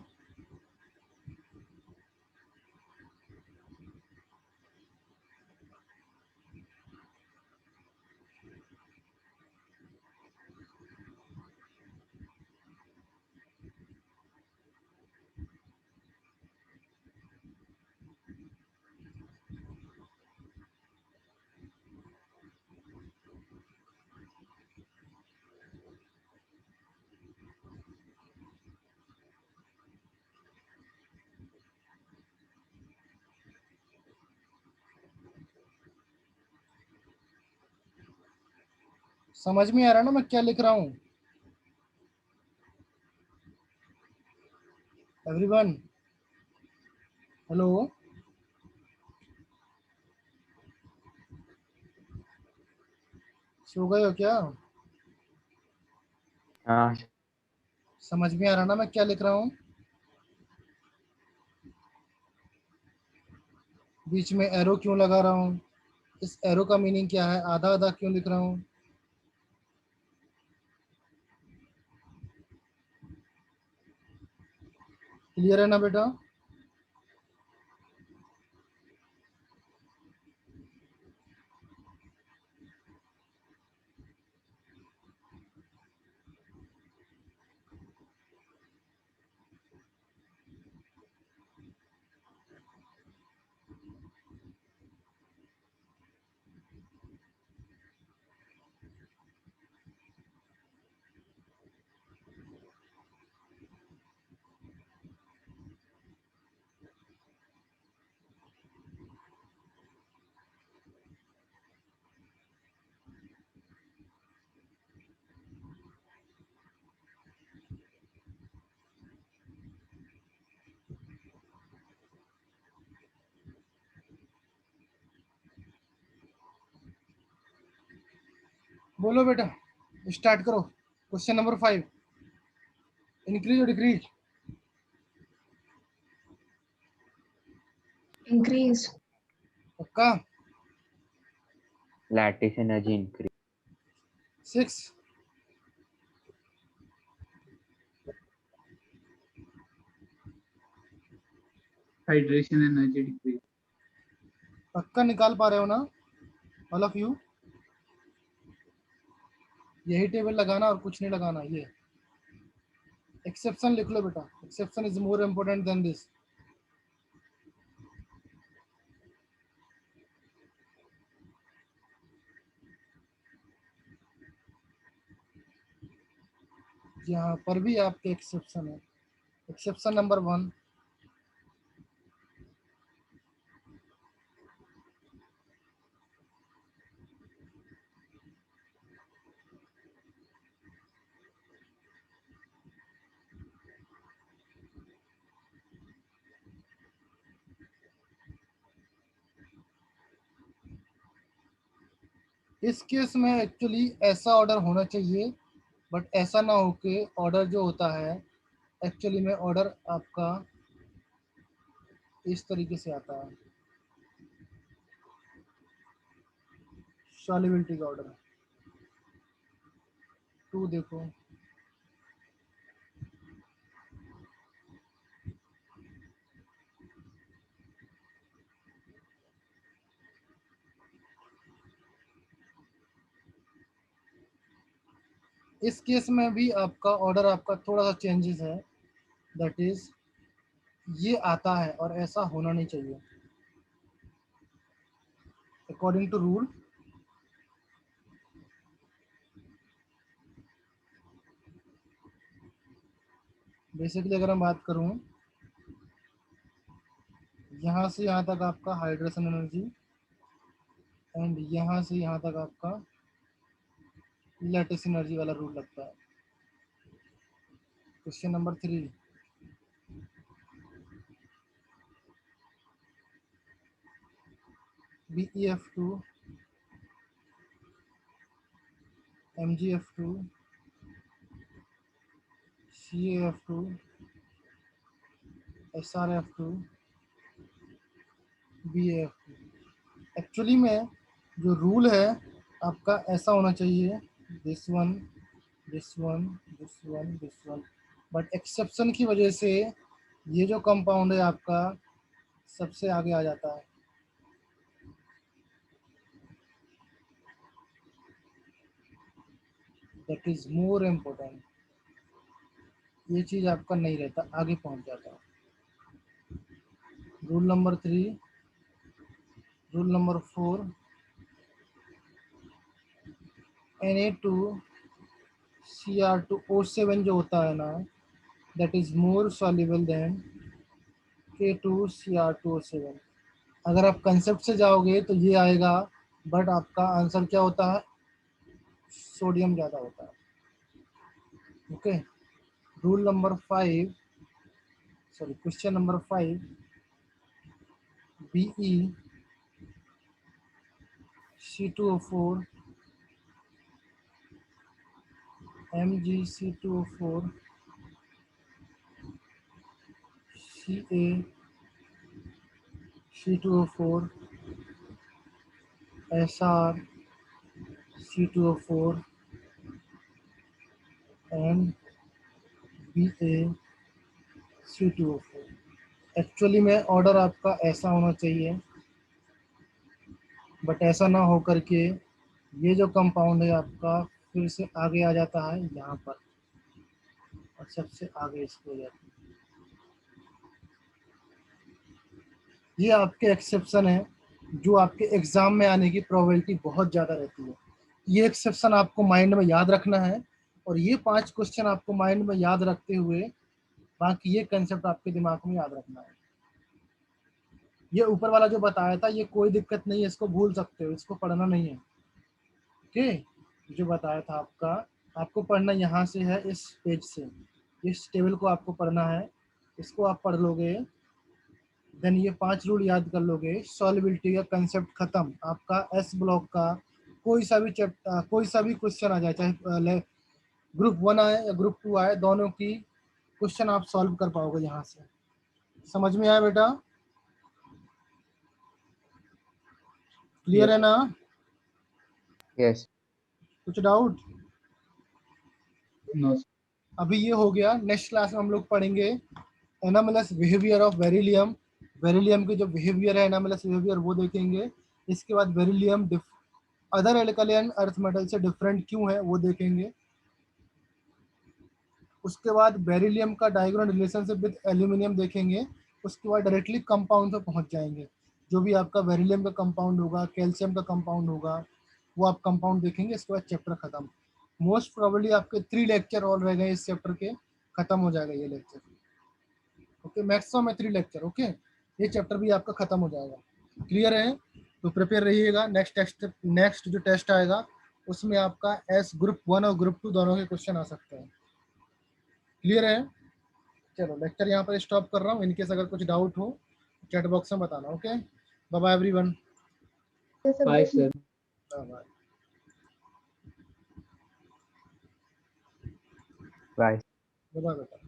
समझ में आ रहा है ना मैं क्या लिख रहा हूँ? Everyone, hello? सो गए हो क्या? हाँ। समझ में आ रहा ना मैं क्या लिख रहा हूँ? बीच में एरो क्यों लगा रहा हूँ? इस एरो का मीनिंग क्या है? आधा आधा क्यों लिख रहा हूँ? क्लियर है ना बेटा? बोलो बेटा, स्टार्ट करो। क्वेश्चन नंबर 5, इंक्रीज और डिक्रीज। इंक्रीज। पक्का? lattice energy increase, 6, hydration energy decrease. पक्का निकाल पा रहे हो ना ऑल ऑफ यू? यही टेबल लगाना और कुछ नहीं लगाना। ये एक्सेप्शन लिख लो बेटा, exception is more important then this. यहाँ पर भी आपके एक्सेप्शन है। एक्सेप्शन नंबर 1, इस केस में एक्चुअली ऐसा ऑर्डर होना चाहिए, बट ऐसा ना हो कि ऑर्डर जो होता है एक्चुअली में ऑर्डर आपका इस तरीके से आता है, सॉल्युबिलिटी का ऑर्डर। 2 देखो, इस केस में भी आपका ऑर्डर आपका थोड़ा सा चेंजेस है, दैट इज ये आता है और ऐसा होना नहीं चाहिए अकॉर्डिंग टू रूल। बेसिकली अगर मैं बात करूं, यहाँ से यहाँ तक आपका हाइड्रेशन एनर्जी एंड यहाँ से यहाँ तक आपका लैटिस एनर्जी वाला रूल लगता है। Question number 3, BeF2, MgF2, CaF2, SrF2, BaF2। Actually में जो रूल है आपका ऐसा होना चाहिए, this one, this one, this one, this one, but exception की वजह से ये जो कंपाउंड है आपका सबसे आगे आ जाता है। That is more important. ये चीज आपका नहीं रहता, आगे पहुंच जाता है। Rule number 3, rule number 4, Na2Cr2O7 जो होता है ना, that is more soluble than K2Cr2O7। अगर आप कंसेप्ट से जाओगे तो ये आएगा, बट आपका आंसर क्या होता है? सोडियम ज़्यादा होता है। Okay, rule number 5, sorry question number 5, BeC2O4, MgC2O4, CaC2O4, SrC2O4 and BaC2O4। Actually में ऑर्डर आपका ऐसा होना चाहिए, बट ऐसा ना हो करके ये जो कंपाउंड है आपका फिर से आगे आ जाता है यहाँ पर और सबसे आगे इसको हो जाता है। ये आपके एक्सेप्शन है जो आपके एग्जाम में आने की प्रोबेबिलिटी बहुत ज़्यादा रहती है। ये एक्सेप्शन आपको माइंड में याद रखना है और ये 5 क्वेश्चन आपको माइंड में याद रखते हुए बाकी ये कंसेप्ट आपके दिमाग में याद रखना है। ये ऊपर वाला जो बताया था ये कोई दिक्कत नहीं है, इसको भूल सकते हो, इसको पढ़ना नहीं है। ओके, जो बताया था आपका, आपको पढ़ना यहाँ से है, इस पेज से, इस टेबल को आपको पढ़ना है। इसको आप पढ़ लोगे देन ये 5 रूल याद कर लोगे, सॉल्युबिलिटी का कंसेप्ट खत्म। आपका एस ब्लॉक का कोई सा भी चैप्टर, कोई सा भी क्वेश्चन आ जाए, चाहे ग्रुप 1 आए या ग्रुप 2 आए, दोनों की क्वेश्चन आप सॉल्व कर पाओगे यहाँ से। समझ में आया बेटा? क्लियर है ना? Yes. कुछ डाउट? नो अभी ये हो गया। नेक्स्ट क्लास में हम लोग पढ़ेंगे anomalous behaviour of beryllium. Beryllium के जो बिहेवियर है, एनामेलस बिहेवियर, वो देखेंगे। इसके बाद beryllium other alkaline earth metal से डिफरेंट क्यों है वो देखेंगे। उसके बाद बेरिलियम का डायगोनल रिलेशनशिप विद एल्यूमिनियम देखेंगे। उसके बाद डायरेक्टली कंपाउंड पे पहुंच जाएंगे। जो भी आपका बेरिलियम का कंपाउंड होगा, कैल्शियम का कंपाउंड होगा, वो आप कंपाउंड देखेंगे। इसके बाद चैप्टर खत्म। मोस्ट प्रोबेबली आपके 3 लेक्चर और रह गए इस चैप्टर के, खत्म हो जाएगा ये लेक्चर। ओके, मैक्सिमम है 3 लेक्चर। ओके, ये चैप्टर भी आपका खत्म हो जाएगा। क्लियर है? तो प्रिपेयर रहिएगा। नेक्स्ट जो टेस्ट आएगा उसमें आपका एस ग्रुप 1 और ग्रुप 2 दोनों के क्वेश्चन आ सकते हैं। क्लियर है? चलो लेक्चर यहाँ पर स्टॉप कर रहा हूँ। इनकेस अगर कुछ डाउट हो चैट बॉक्स में बताना। Okay, bye bye everyone. Bye sir. Bye Bye. Bye बेटा।